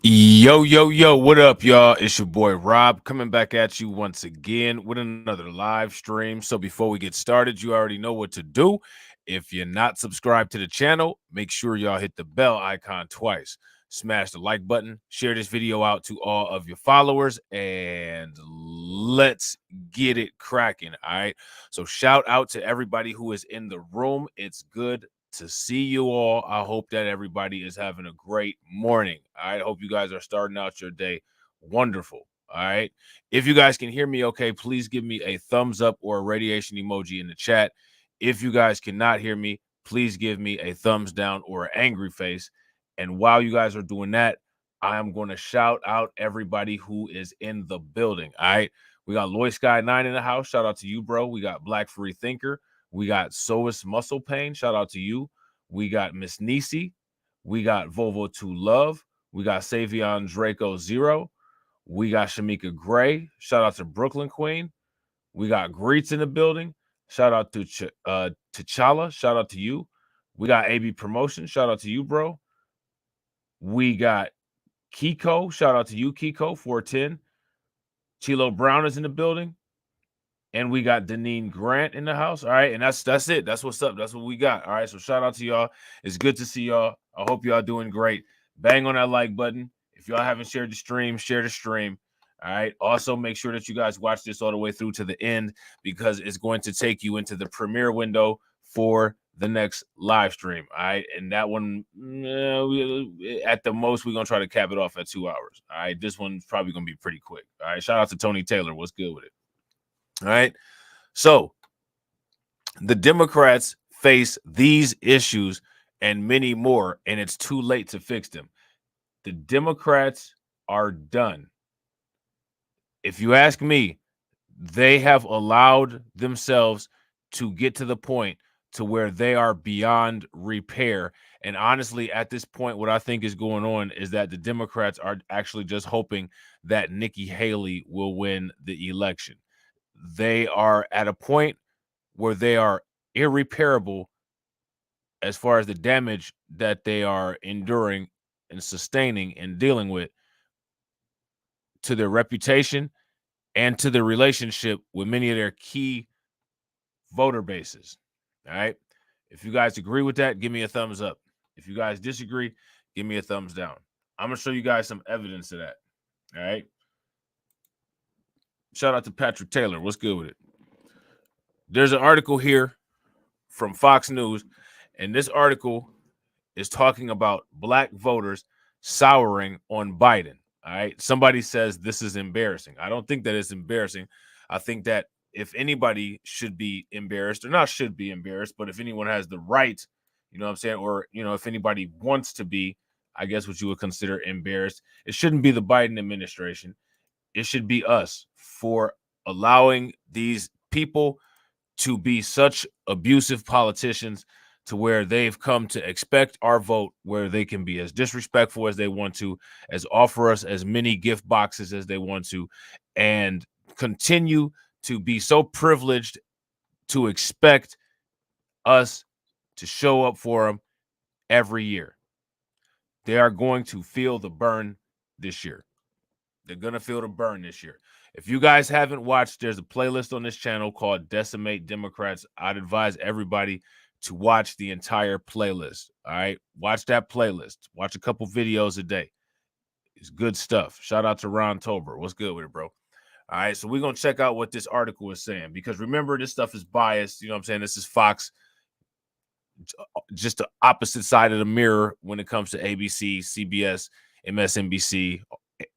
Yo, what up, y'all? It's your boy Rob coming back at you once again with another live stream. So before we get started, you already know what to do. If you're not subscribed to the channel, make sure y'all hit the bell icon twice. Smash the like button, share this video out to all of your followers, and let's get it cracking. All right. So shout out to everybody who is in the room. It's good to see you all. I hope that everybody is having a great morning. I hope you guys are starting out your day wonderful. All right. If you guys can hear me okay, please give me a thumbs up or a radiation emoji in the chat. If you guys cannot hear me, please give me a thumbs down or an angry face. And while you guys are doing that, I am going to shout out everybody who is in the building. All right. We got Loy Sky 9 in the house. Shout out to you, bro. We got Black Free Thinker. We got Sois Muscle Pain. Shout out to you. We got Miss Nisi. We got Volvo 2 Love. We got Savion Draco 0. We got Shamika Gray. Shout out to Brooklyn Queen. We got Greets in the building. Shout out to T'Challa. Shout out to you. We got AB Promotion. Shout out to you, bro. We got Kiko. Shout out to you, Kiko 410. Chilo Brown is in the building. And we got Deneen Grant in the house. All right. And that's it. That's what's up. That's what we got. All right. So shout out to y'all. It's good to see y'all. I hope y'all doing great. Bang on that like button. If y'all haven't shared the stream, share the stream. All right. Also, make sure that you guys watch this all the way through to the end because it's going to take you into the premiere window for the next live stream. All right. And that one, at the most, we're going to try to cap it off at 2 hours. All right. This one's probably going to be pretty quick. All right. Shout out to Tony Taylor. What's good with it? All right. So the Democrats face these issues and many more, and it's too late to fix them. The Democrats are done. If you ask me, they have allowed themselves to get to the point to where they are beyond repair. And honestly, at this point, what I think is going on is that the Democrats are actually just hoping that Nikki Haley will win the election. They are at a point where they are irreparable as far as the damage that they are enduring and sustaining and dealing with to their reputation and to their relationship with many of their key voter bases. All right. If you guys agree with that, give me a thumbs up. If you guys disagree, give me a thumbs down. I'm going to show you guys some evidence of that. All right. Shout out to Patrick Taylor. What's good with it? There's an article here from Fox News, and this article is talking about black voters souring on Biden. All right. Somebody says this is embarrassing. I don't think that it's embarrassing. I think that if anybody should be embarrassed, or not should be embarrassed, but if anyone has the right, you know what I'm saying, or, you know, if anybody wants to be, I guess what you would consider embarrassed, it shouldn't be the Biden administration. It should be us for allowing these people to be such abusive politicians to where they've come to expect our vote, where they can be as disrespectful as they want to, as offer us as many gift boxes as they want to, and continue to be so privileged to expect us to show up for them every year. They are going to feel the burn this year. They're going to feel the burn this year. If you guys haven't watched, there's a playlist on this channel called Decimate Democrats. I'd advise everybody to watch the entire playlist. All right. Watch that playlist. Watch a couple videos a day. It's good stuff. Shout out to Ron Tober. What's good with it, bro? All right. So we're going to check out what this article is saying, because remember, this stuff is biased. You know what I'm saying? This is Fox, just the opposite side of the mirror when it comes to ABC, CBS, MSNBC,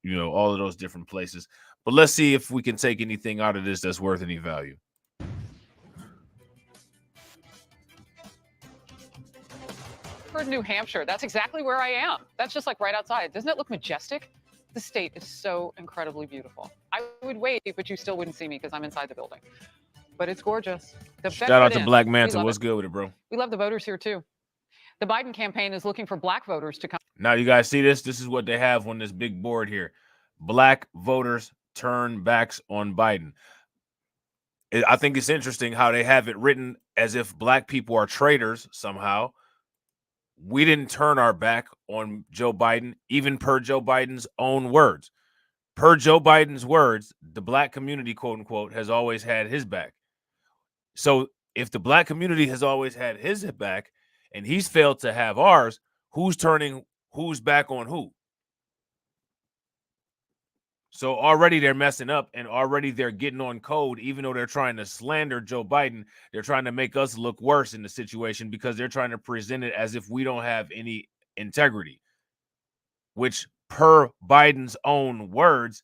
you know, all of those different places. But let's see if we can take anything out of this that's worth any value. New Hampshire. That's exactly where I am. That's just like right outside. Doesn't it look majestic? The state is so incredibly beautiful. I would wait, but you still wouldn't see me because I'm inside the building. But it's gorgeous. Shout out to Black Manta. What's good with it, bro? We love the voters here, too. The Biden campaign is looking for black voters to come. Now, you guys see this? This is what they have on this big board here. Black voters turn backs on Biden. I think it's interesting how they have it written as if black people are traitors somehow, We didn't turn our back on Joe Biden, even per Joe Biden's own words. Per Joe Biden's words, the black community, quote unquote, has always had his back. So if the black community has always had his back and he's failed to have ours, who's turning who's back on who? So already they're messing up, and already they're getting on code. Even though they're trying to slander Joe Biden, they're trying to make us look worse in the situation because they're trying to present it as if we don't have any integrity, which per Biden's own words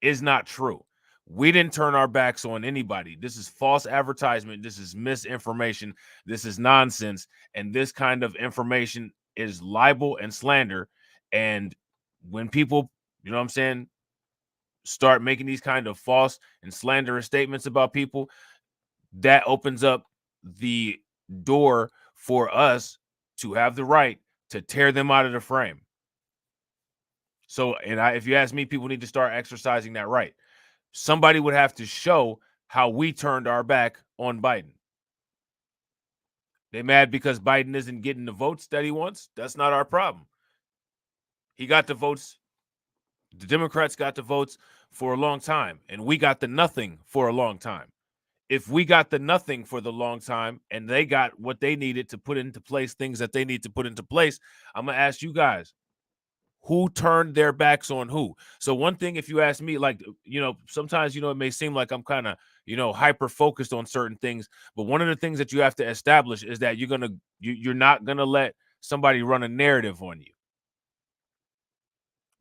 is not true. We didn't turn our backs on anybody. This is false advertisement. This is misinformation. This is nonsense. And this kind of information is libel and slander. And when people, you know what I'm saying, start making these kind of false and slanderous statements about people, that opens up the door for us to have the right to tear them out of the frame. So, if you ask me, people need to start exercising that right. Somebody would have to show how we turned our back on Biden. They mad because Biden isn't getting the votes that he wants. That's not our problem. He got the votes. The Democrats got the votes for a long time, and we got the nothing for a long time. If we got the nothing for the long time and they got what they needed to put into place, things that they need to put into place, I'm going to ask you guys, who turned their backs on who? So one thing, if you ask me, like, sometimes, it may seem like I'm kind of, hyper focused on certain things, but one of the things that you have to establish is that you're not going to let somebody run a narrative on you.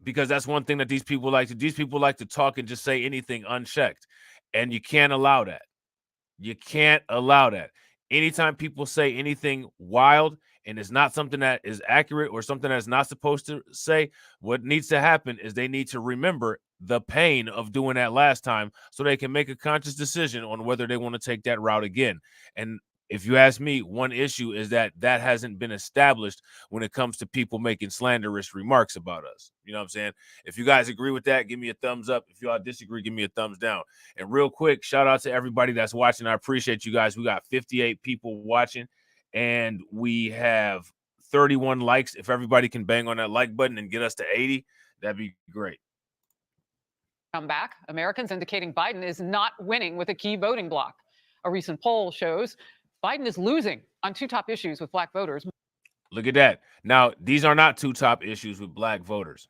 Because that's one thing that these people like to talk and just say anything unchecked. And you can't allow that. You can't allow that. Anytime people say anything wild and it's not something that is accurate or something that's not supposed to say, what needs to happen is they need to remember the pain of doing that last time so they can make a conscious decision on whether they want to take that route again. And if you ask me, one issue is that hasn't been established when it comes to people making slanderous remarks about us. You know what I'm saying? If you guys agree with that, give me a thumbs up. If y'all disagree, give me a thumbs down. And real quick, shout out to everybody that's watching. I appreciate you guys. We got 58 people watching, and we have 31 likes. If everybody can bang on that like button and get us to 80, that'd be great. Come back. Americans indicating Biden is not winning with a key voting bloc. A recent poll shows Biden is losing on two top issues with black voters. Look at that. Now, these are not two top issues with black voters.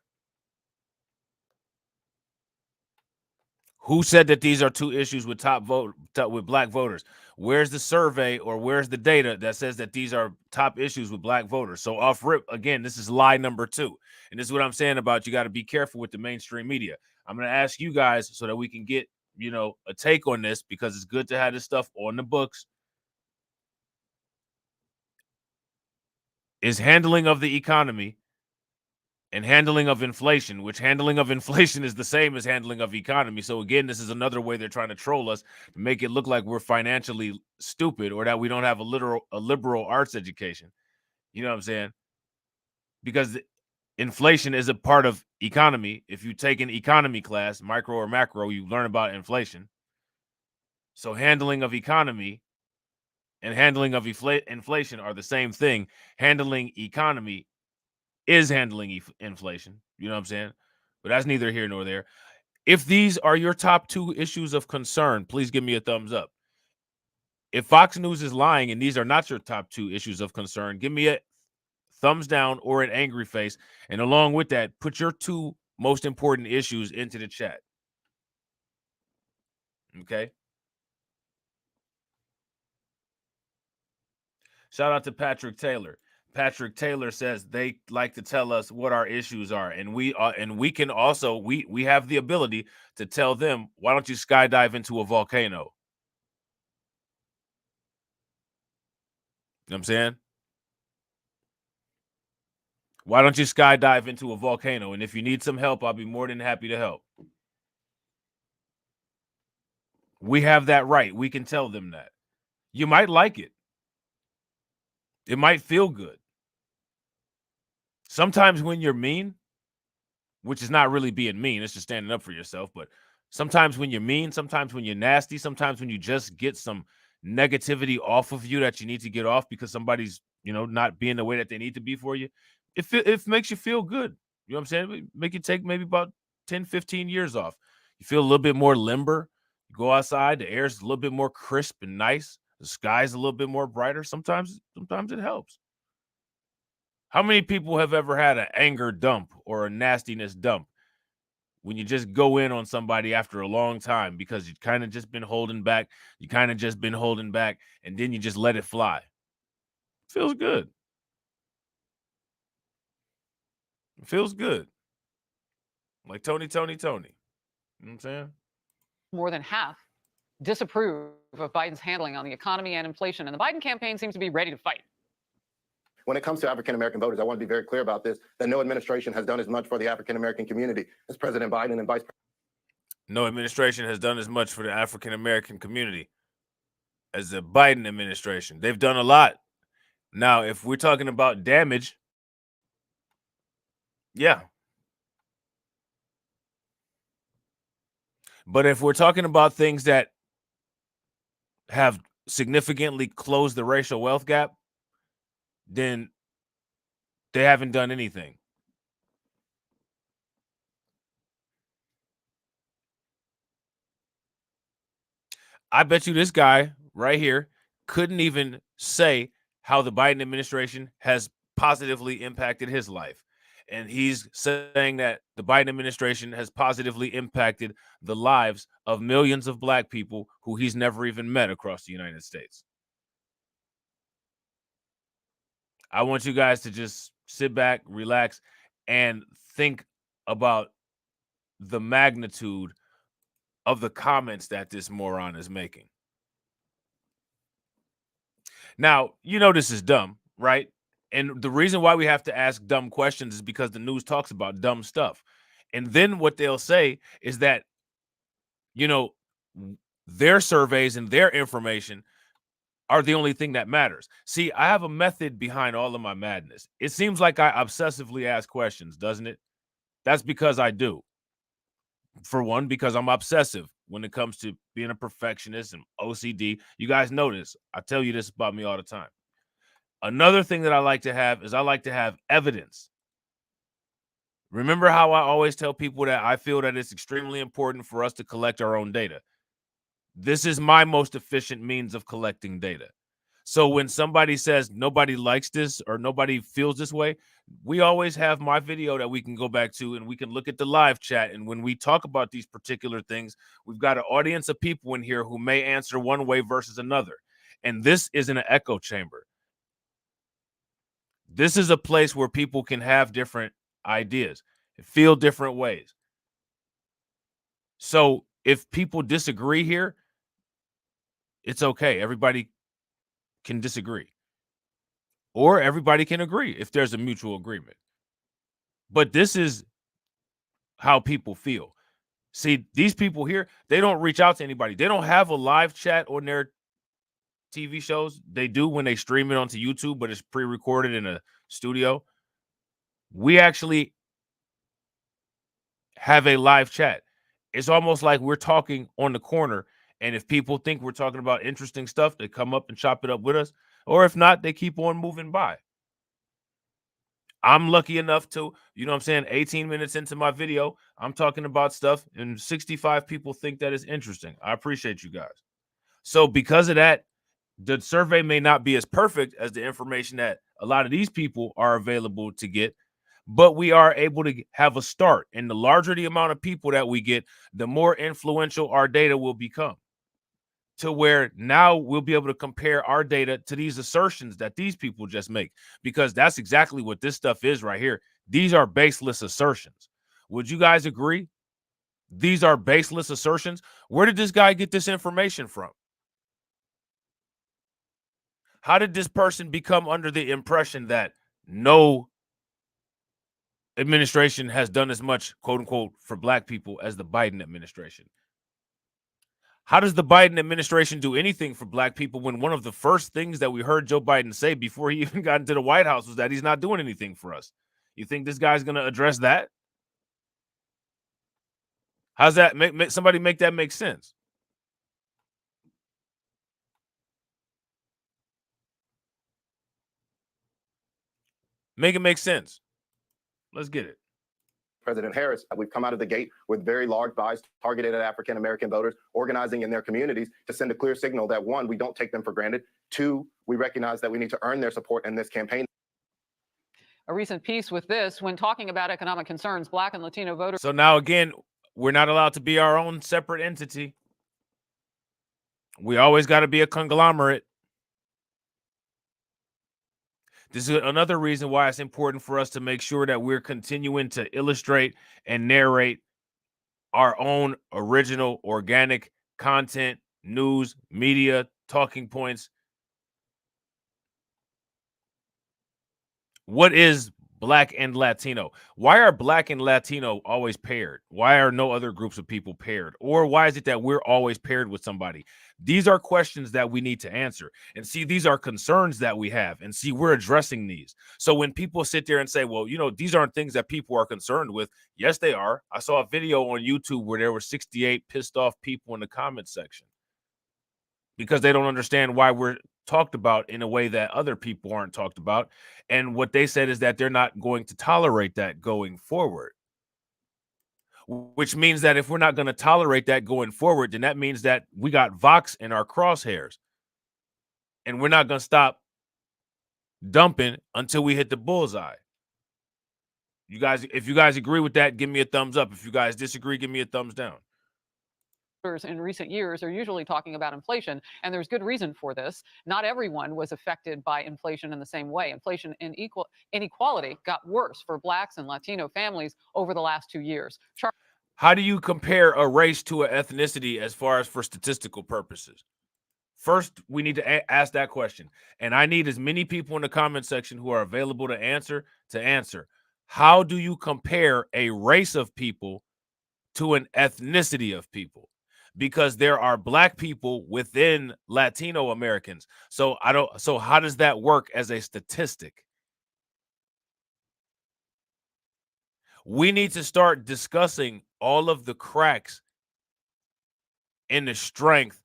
Who said that these are two issues with with black voters? Where's the survey or where's the data that says that these are top issues with black voters? So off rip, again, this is lie number 2. And this is what I'm saying about you got to be careful with the mainstream media. I'm going to ask you guys so that we can get, a take on this, because it's good to have this stuff on the books. Is handling of the economy and handling of inflation, which handling of inflation is the same as handling of economy. So again, this is another way they're trying to troll us to make it look like we're financially stupid or that we don't have a liberal arts education. You know what I'm saying? Because inflation is a part of economy. If you take an economy class, micro or macro, you learn about inflation. So handling of economy and handling of inflation are the same thing. Handling economy is handling inflation. You know what I'm saying? But that's neither here nor there. If these are your top 2 issues of concern, please give me a thumbs up. If Fox News is lying and these are not your top 2 issues of concern, give me a thumbs down or an angry face. And along with that, put your 2 most important issues into the chat. Okay? Shout out to Patrick Taylor. Patrick Taylor says they like to tell us what our issues are, and we can also we have the ability to tell them, why don't you skydive into a volcano? You know what I'm saying? Why don't you skydive into a volcano? And if you need some help, I'll be more than happy to help. We have that right. We can tell them that. You might like it. It might feel good. Sometimes when you're mean, which is not really being mean, it's just standing up for yourself, but sometimes when you're mean, sometimes when you're nasty, sometimes when you just get some negativity off of you that you need to get off because somebody's, not being the way that they need to be for you, it makes you feel good. You know what I'm saying? Make you take maybe about 10, 15 years off. You feel a little bit more limber. You go outside, the air's a little bit more crisp and nice. The sky's a little bit more brighter. Sometimes it helps. How many people have ever had an anger dump or a nastiness dump when you just go in on somebody after a long time because you kind of just been holding back, and then you just let it fly? Feels good. It feels good. Like Tony. You know what I'm saying? More than half disapprove of Biden's handling on the economy and inflation, and the Biden campaign seems to be ready to fight. When it comes to African-American voters, I want to be very clear about this, that no administration has done as much for the African-American community as President Biden and Vice President. No administration has done as much for the African-American community as the Biden administration. They've done a lot. Now, if we're talking about damage, yeah. But if we're talking about things that have significantly closed the racial wealth gap, then they haven't done anything. I bet you this guy right here couldn't even say how the Biden administration has positively impacted his life. And he's saying that the Biden administration has positively impacted the lives of millions of black people who he's never even met across the United States. I want you guys to just sit back, relax, and think about the magnitude of the comments that this moron is making. Now, this is dumb, right? And the reason why we have to ask dumb questions is because the news talks about dumb stuff. And then what they'll say is that, their surveys and their information are the only thing that matters. See, I have a method behind all of my madness. It seems like I obsessively ask questions, doesn't it? That's because I do. For one, because I'm obsessive when it comes to being a perfectionist and OCD. You guys know this. I tell you this about me all the time. Another thing that I like to have is I like to have evidence. Remember how I always tell people that I feel that it's extremely important for us to collect our own data. This is my most efficient means of collecting data. So when somebody says nobody likes this or nobody feels this way, we always have my video that we can go back to and we can look at the live chat. And when we talk about these particular things, we've got an audience of people in here who may answer one way versus another. And this isn't an echo chamber. This is a place where people can have different ideas and feel different ways. So if people disagree here, it's okay. Everybody can disagree. Or everybody can agree if there's a mutual agreement. But this is how people feel. See, these people here, they don't reach out to anybody. They don't have a live chat on their TV shows. They do when they stream it onto YouTube, but it's pre-recorded in a studio. We actually have a live chat. It's almost like we're talking on the corner. And if people think we're talking about interesting stuff, they come up and chop it up with us. Or if not, they keep on moving by. I'm lucky enough to, 18 minutes into my video, I'm talking about stuff and 65 people think that is interesting. I appreciate you guys. So because of that, the survey may not be as perfect as the information that a lot of these people are available to get, but we are able to have a start. And the larger the amount of people that we get, the more influential our data will become, to where now we'll be able to compare our data to these assertions that these people just make, because that's exactly what this stuff is right here. These are baseless assertions. Would you guys agree? These are baseless assertions. Where did this guy get this information from? How did this person become under the impression that no administration has done as much, quote unquote, for black people as the Biden administration? How does the Biden administration do anything for black people when one of the first things that we heard Joe Biden say before he even got into the White House was that he's not doing anything for us? You think this guy's going to address that? How's that make somebody make that make sense? Make it make sense. Let's get it. President Harris, we've come out of the gate with very large buys targeted at African-American voters, organizing in their communities to send a clear signal that, one, we don't take them for granted. Two, we recognize that we need to earn their support in this campaign. A recent piece with this, when talking about economic concerns, Black and Latino voters. So now again, we're not allowed to be our own separate entity. We always got to be a conglomerate. This is another reason why it's important for us to make sure that we're continuing to illustrate and narrate our own original organic content, news, media, talking points. What is Black and Latino? Why are Black and Latino always paired? Why are no other groups of people paired? Or why is it that we're always paired with somebody? These are questions that we need to answer. And see, these are concerns that we have. And see, we're addressing these. So when people sit there and say, well, you know, these aren't things that people are concerned with. Yes, they are. I saw a video on YouTube where there were 68 pissed off people in the comment section because they don't understand why we're talked about in a way that other people aren't talked about. And what they said is that they're not going to tolerate that going forward. Which means that if we're not going to tolerate that going forward, then that means that we got Vox in our crosshairs. And we're not going to stop dumping until we hit the bullseye. You guys, if you guys agree with that, give me a thumbs up. If you guys disagree, give me a thumbs down. In recent years are usually talking about inflation, and there's good reason for this. Not everyone was affected by inflation in the same way. Inflation and inequality got worse for Blacks and Latino families over the last 2 years. How do you compare a race to an ethnicity as far as for statistical purposes? First, we need to ask that question. And I need as many people in the comment section who are available to answer. How do you compare a race of people to an ethnicity of people? Because there are Black people within Latino Americans. So how does that work as a statistic? We need to start discussing all of the cracks in the strength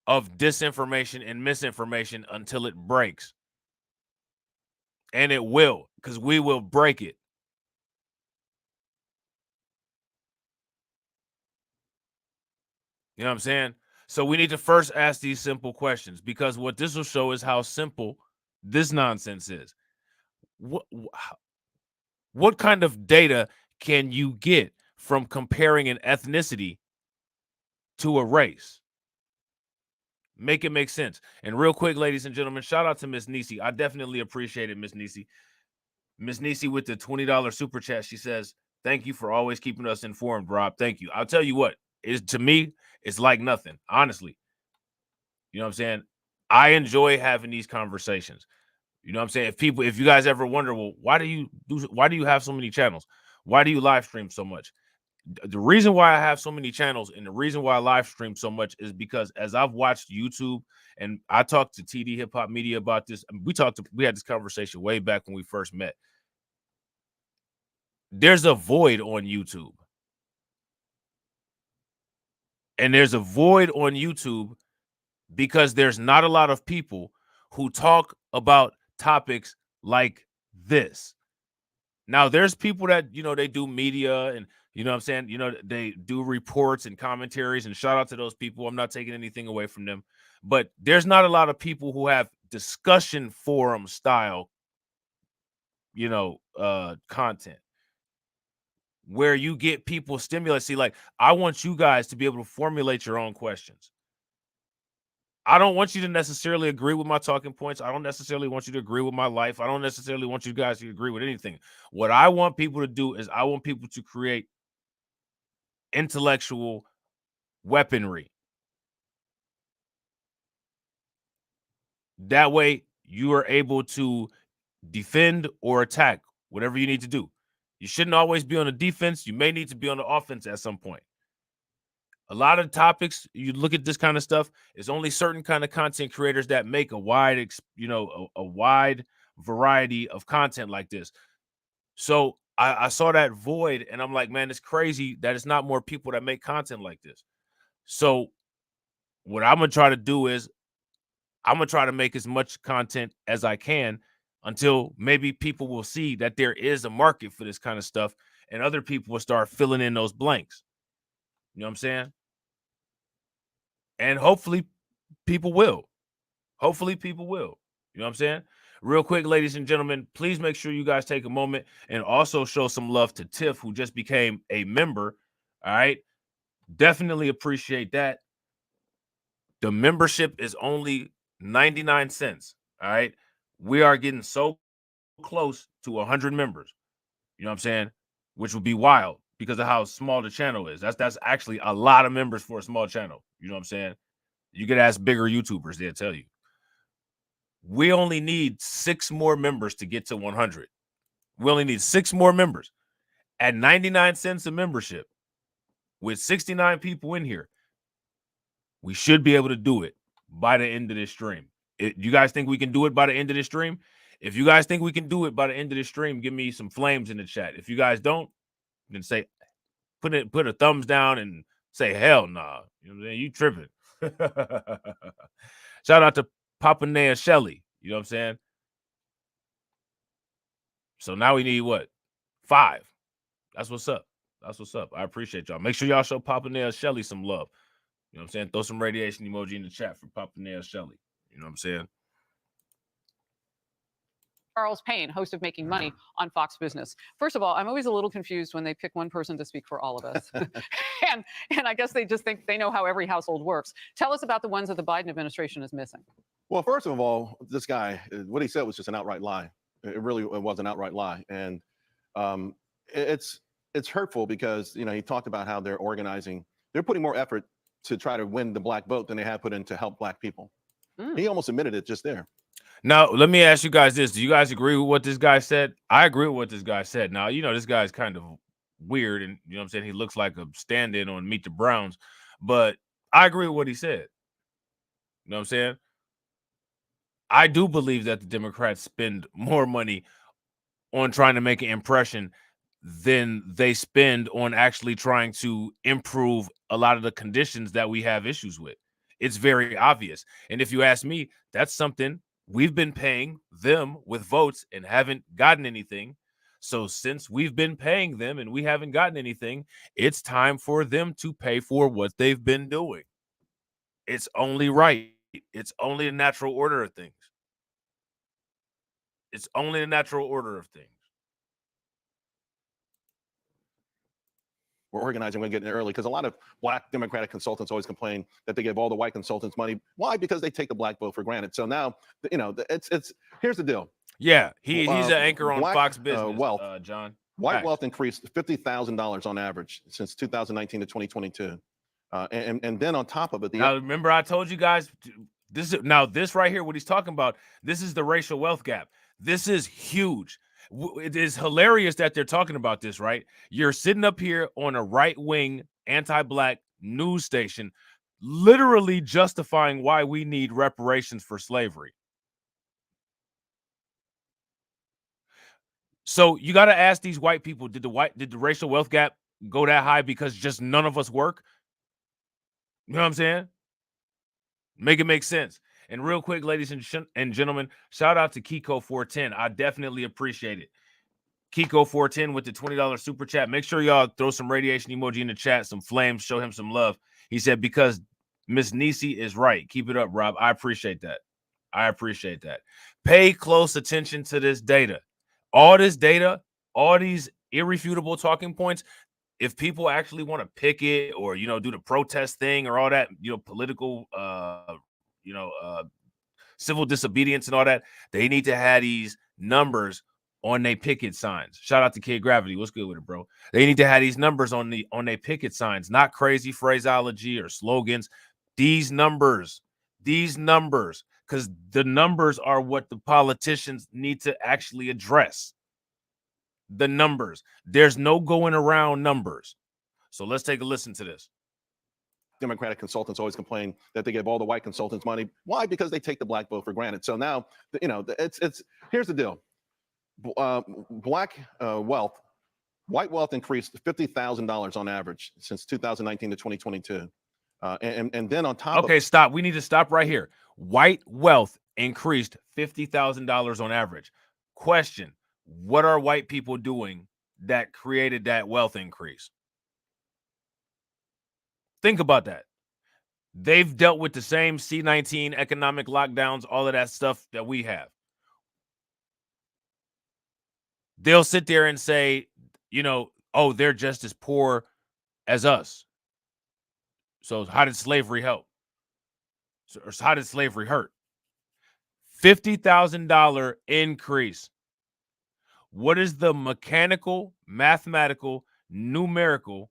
of disinformation and misinformation until it breaks. And it will, because we will break it. You know what I'm saying? So we need to first ask these simple questions, because what this will show is how simple this nonsense is. What kind of data can you get from comparing an ethnicity to a race? Make it make sense. And real quick, ladies and gentlemen, shout out to Miss Nisi. I definitely appreciate it, Miss Nisi. Miss Nisi with the $20 super chat. She says, thank you for always keeping us informed, Rob. Thank you. I'll tell you what, to me, it's like nothing, honestly. You know what I'm saying? I enjoy having these conversations. You know what I'm saying? If you guys ever wonder, well, why do you have so many channels? Why do you live stream so much? The reason why I have so many channels and the reason why I live stream so much is because as I've watched YouTube, and I talked to TD Hip Hop Media about this. We had this conversation way back when we first met. There's a void on YouTube. And there's a void on YouTube because there's not a lot of people who talk about topics like this. Now, there's people that, they do media and, you know what I'm saying? They do reports and commentaries, and shout out to those people. I'm not taking anything away from them. But there's not a lot of people who have discussion forum style, content where you get people stimulate. See, like, I want you guys to be able to formulate your own questions. I don't want you to necessarily agree with my talking points. I don't necessarily want you to agree with my life. I don't necessarily want you guys to agree with anything. What I want people to do is I want people to create intellectual weaponry. That way you are able to defend or attack whatever you need to do. You shouldn't always be on the defense. You may need to be on the offense at some point. A lot of topics, you look at this kind of stuff, it's only certain kind of content creators that make a wide, a wide variety of content like this. So I saw that void and I'm like, man, it's crazy that it's not more people that make content like this. So what I'm going to try to do is I'm going to try to make as much content as I can until maybe people will see that there is a market for this kind of stuff and other people will start filling in those blanks. You know what I'm saying? And hopefully people will. Hopefully people will. You know what I'm saying? Real quick, ladies and gentlemen, please make sure you guys take a moment and also show some love to Tiff, who just became a member. All right. Definitely appreciate that. The membership is only 99 cents. All right. We are getting so close to 100 members. You know what I'm saying? Which would be wild because of how small the channel is. That's actually a lot of members for a small channel. You know what I'm saying? You could ask bigger YouTubers, they'll tell you. We only need 6 more members to get to 100. We only need 6 more members at 99 cents a membership with 69 people in here. We should be able to do it by the end of this stream. You guys think we can do it by the end of this stream? If you guys think we can do it by the end of this stream, give me some flames in the chat. If you guys don't, then say, put a thumbs down and say, hell nah. You know what I'm saying? You tripping. Shout out to Papa Nea Shelly. You know what I'm saying? So now we need what? 5. That's what's up. That's what's up. I appreciate y'all. Make sure y'all show Papa Nea Shelly some love. You know what I'm saying? Throw some radiation emoji in the chat for Papa Nea Shelly. You know what I'm saying? Charles Payne, host of Making Money on Fox Business. First of all, I'm always a little confused when they pick one person to speak for all of us. and I guess they just think they know how every household works. Tell us about the ones that the Biden administration is missing. Well, first of all, this guy, what he said was just an outright lie. It really was an outright lie. And it's hurtful because, you know, he talked about how they're organizing. They're putting more effort to try to win the black vote than they have put in to help black people. He almost admitted it just there. Now, let me ask you guys this. Do you guys agree with what this guy said? I agree with what this guy said. Now, you know, this guy's kind of weird and, you know what I'm saying, he looks like a stand-in on Meet the Browns, but I agree with what he said. You know what I'm saying? I do believe that the Democrats spend more money on trying to make an impression than they spend on actually trying to improve a lot of the conditions that we have issues with. It's very obvious. And if you ask me, that's something we've been paying them with votes and haven't gotten anything. So since we've been paying them and we haven't gotten anything, it's time for them to pay for what they've been doing. It's only right. It's only a natural order of things. It's only a natural order of things. We're organizing, we're getting it early because a lot of black Democratic consultants always complain that they give all the white consultants money. Why? Because they take the black vote for granted. So now, you know, it's here's the deal. Yeah, he's an anchor on Fox Business, wealth, John. White wealth increased $50,000 on average since 2019 to 2022. And then on top of it, now remember I told you guys this right here, what he's talking about, this is the racial wealth gap. This is huge. It is hilarious that they're talking about this, right? You're sitting up here on a right-wing, anti-black news station, literally justifying why we need reparations for slavery. So you got to ask these white people, did the racial wealth gap go that high because just none of us work? You know what I'm saying? Make it make sense. And real quick, ladies and gentlemen, shout out to Kiko410. I definitely appreciate it. Kiko410 with the $20 super chat. Make sure y'all throw some radiation emoji in the chat, some flames, show him some love. He said, because Miss Nisi is right. Keep it up, Rob. I appreciate that. I appreciate that. Pay close attention to this data. All this data, all these irrefutable talking points, if people actually want to pick it or, you know, do the protest thing or all that, you know, political, civil disobedience and all that, they need to have these numbers on their picket signs. Shout out to Kid Gravity. What's good with it, bro? They need to have these numbers on their picket signs, not crazy phraseology or slogans. These numbers, because the numbers are what the politicians need to actually address. The numbers. There's no going around numbers. So let's take a listen to this. Democratic consultants always complain that they give all the white consultants money. Why? Because they take the black vote for granted. So now, you know, here's the deal. White wealth increased $50,000 on average since 2019 to 2022. And then on top okay, stop. We need to stop right here. White wealth increased $50,000 on average. Question: what are white people doing that created that wealth increase? Think about that. They've dealt with the same C-19 economic lockdowns, all of that stuff that we have. They'll sit there and say, oh, they're just as poor as us. So how did slavery help? Or how did slavery hurt? $50,000 increase. What is the mechanical, mathematical, numerical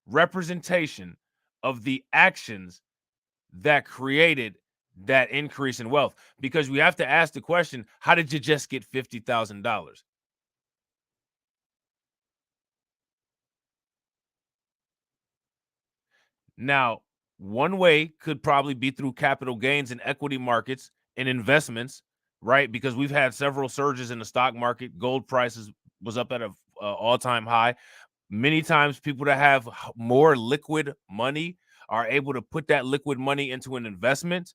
representation of the actions that created that increase in wealth? Because we have to ask the question, how did you just get $50,000? Now, one way could probably be through capital gains in equity markets and investments, right? Because we've had several surges in the stock market. Gold prices was up at an all-time high. Many times people that have more liquid money are able to put that liquid money into an investment.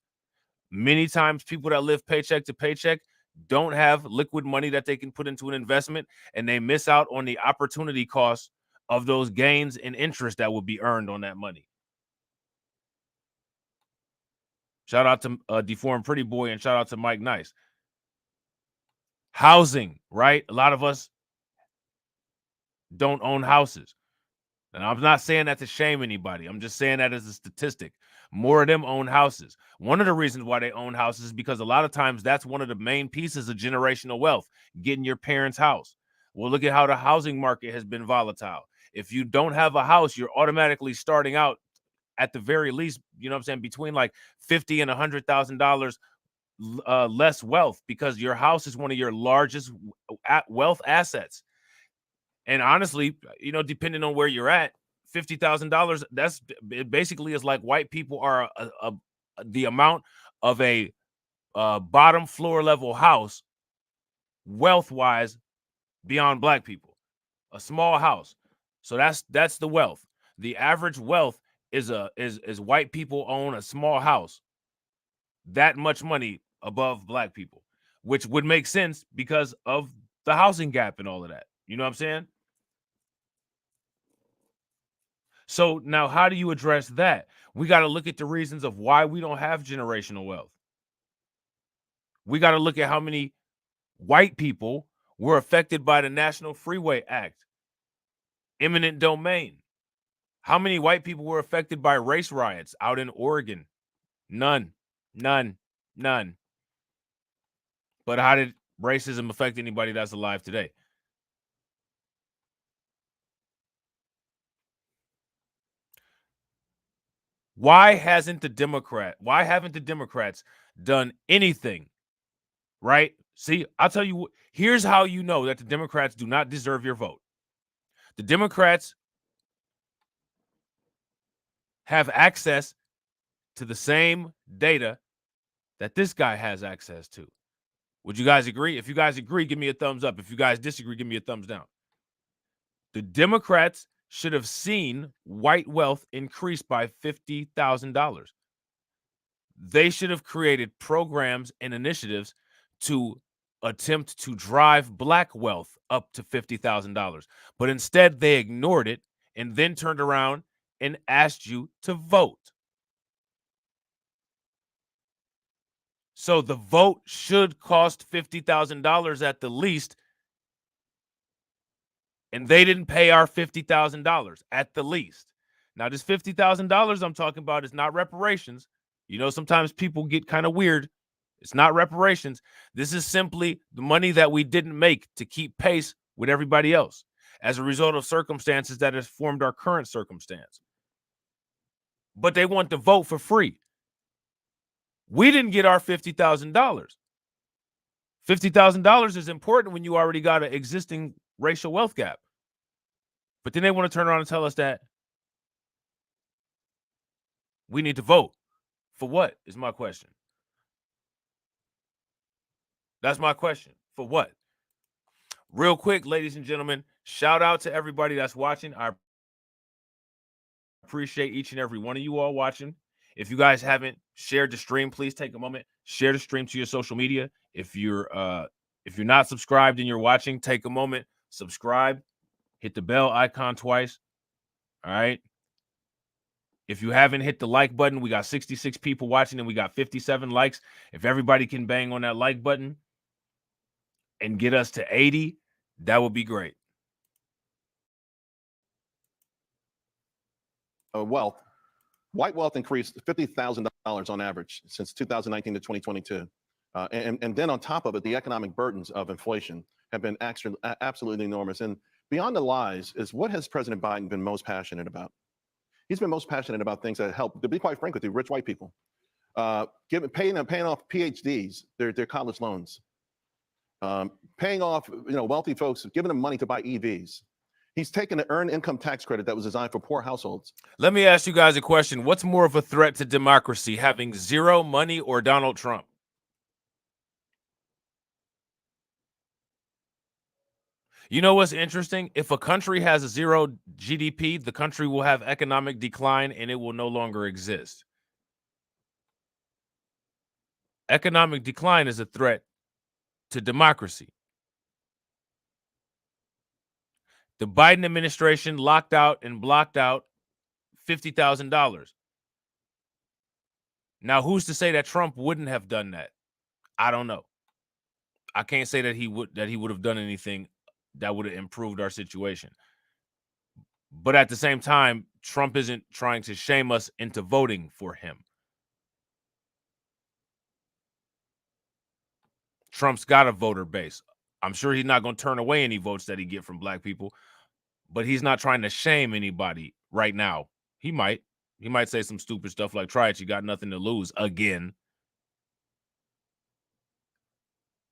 Many times people that live paycheck to paycheck don't have liquid money that they can put into an investment, and they miss out on the opportunity cost of those gains and interest that would be earned on that money. Shout out to Deformed Pretty Boy, and shout out to Mike Nice. Housing, right? A lot of us don't own houses. And I'm not saying that to shame anybody. I'm just saying that as a statistic. More of them own houses. One of the reasons why they own houses is because a lot of times that's one of the main pieces of generational wealth, getting your parents' house. Well, look at how the housing market has been volatile. If you don't have a house, you're automatically starting out at the very least, between like $50,000 and $100,000 less wealth, because your house is one of your largest wealth assets. And honestly, depending on where you're at, $50,000, that's it basically is like white people are the amount of a bottom floor level house wealth wise beyond black people. A small house. So that's the wealth. The average wealth is white people own a small house. That much money above black people, which would make sense because of the housing gap and all of that. You know what I'm saying? So now how do you address that? We got to look at the reasons of why we don't have generational wealth. We got to look at how many white people were affected by the National Freeway Act, eminent domain. How many white people were affected by race riots out in Oregon? None. But how did racism affect anybody that's alive today? Why haven't the Democrats done anything? Right? See, I'll tell you, here's how you know that the Democrats do not deserve your vote. The Democrats have access to the same data that this guy has access to. Would you guys agree? If you guys agree, give me a thumbs up. If you guys disagree, give me a thumbs down. The Democrats should have seen white wealth increase by $50,000. They should have created programs and initiatives to attempt to drive black wealth up to $50,000. But instead, they ignored it and then turned around and asked you to vote. So the vote should cost $50,000 at the least. And they didn't pay our $50,000 at the least. Now, this $50,000 I'm talking about is not reparations. Sometimes people get kind of weird. It's not reparations. This is simply the money that we didn't make to keep pace with everybody else as a result of circumstances that has formed our current circumstance. But they want to vote for free. We didn't get our $50,000. $50,000 is important when you already got an existing racial wealth gap. But then they want to turn around and tell us that we need to vote. For what is my question? That's my question. For what? Real quick, ladies and gentlemen, shout out to everybody that's watching. I appreciate each and every one of you all watching. If you guys haven't shared the stream, please take a moment, share the stream to your social media. If you're If you're not subscribed and you're watching, take a moment, subscribe, hit the bell icon twice. All right. If you haven't hit the like button, we got 66 people watching and we got 57 likes. If everybody can bang on that like button and get us to 80, that would be great. White wealth increased $50,000 on average since 2019 to 2022. And then on top of it, the economic burdens of inflation have been absolutely enormous. And beyond the lies is, what has President Biden been most passionate about? He's been most passionate about things that help, to be quite frank with you, rich white people. Paying off PhDs, their college loans. Paying off wealthy folks, giving them money to buy EVs. He's taken an earned income tax credit that was designed for poor households. Let me ask you guys a question. What's more of a threat to democracy, having zero money or Donald Trump? You know what's interesting? If a country has a zero GDP, the country will have economic decline and it will no longer exist. Economic decline is a threat to democracy. The Biden administration locked out and blocked out $50,000. Now, who's to say that Trump wouldn't have done that? I don't know. I can't say that he would have done anything that would have improved our situation. But at the same time, Trump isn't trying to shame us into voting for him. Trump's got a voter base. I'm sure he's not going to turn away any votes that he get from black people, but he's not trying to shame anybody right now. He might say some stupid stuff like, try it, you got nothing to lose again.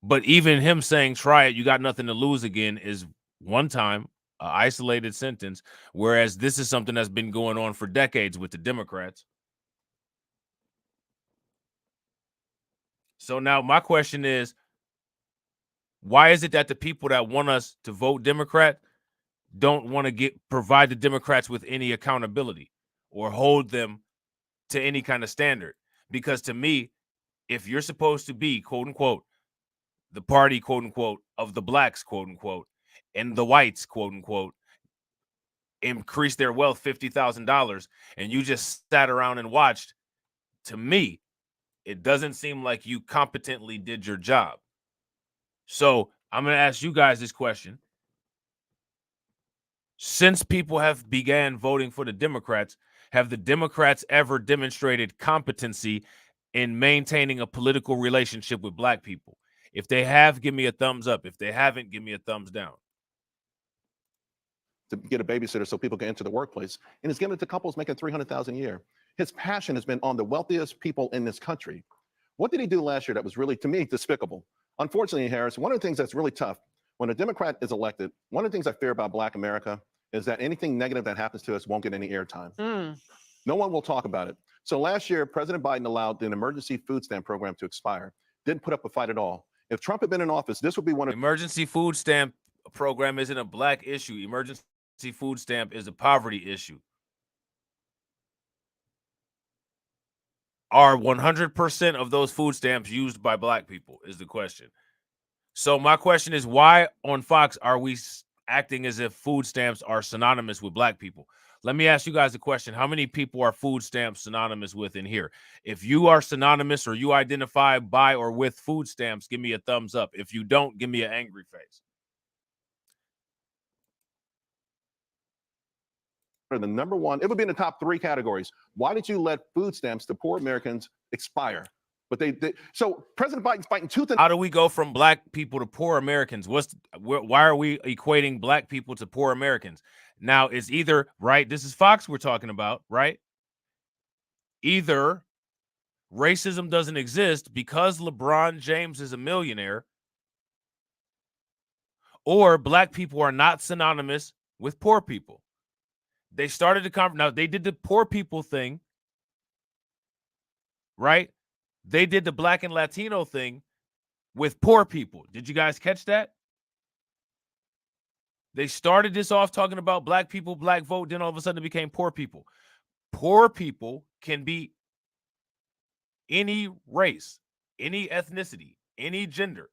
But even him saying, try it, you got nothing to lose again, is one time, an isolated sentence, whereas this is something that's been going on for decades with the Democrats. So now my question is, why is it that the people that want us to vote Democrat don't want to provide the Democrats with any accountability or hold them to any kind of standard? Because to me, if you're supposed to be, quote unquote, the party, quote unquote, of the blacks, quote unquote, and the whites, quote unquote, increase their wealth $50,000, and you just sat around and watched, to me, it doesn't seem like you competently did your job. So I'm going to ask you guys this question. Since people have began voting for the Democrats, have the Democrats ever demonstrated competency in maintaining a political relationship with black people? If they have, give me a thumbs up. If they haven't, give me a thumbs down. To get a babysitter so people can enter the workplace, and he's given it to couples making $300,000 a year. His passion has been on the wealthiest people in this country. What did he do last year that was really, to me, despicable? Unfortunately, Harris, one of the things that's really tough when a Democrat is elected, one of the things I fear about Black America is that anything negative that happens to us won't get any airtime. No one will talk about it. So last year, President Biden allowed an emergency food stamp program to expire. Didn't put up a fight at all. If Trump had been in office, this would be one of emergency food stamp program isn't a black issue. Emergency food stamp is a poverty issue. Are 100% of those food stamps used by black people is the question. So my question is, why on Fox are we acting as if food stamps are synonymous with black people? Let me ask you guys a question. How many people are food stamps synonymous with in here? If you are synonymous or you identify by or with food stamps, give me a thumbs up. If you don't, give me an angry face. the number one, it would be in the top 3 categories. Why did you let food stamps to poor Americans expire? But so President Biden's fighting tooth and how do we go from black people to poor Americans? Why are we equating black people to poor Americans? Now it's either, right, this is Fox we're talking about, right? Either racism doesn't exist because LeBron James is a millionaire, or black people are not synonymous with poor people. They started the conversation. Now they did the poor people thing, right? They did the black and Latino thing with poor people. Did you guys catch that? They started this off talking about black people, black vote. Then all of a sudden it became poor people. Poor people can be any race, any ethnicity, any gender.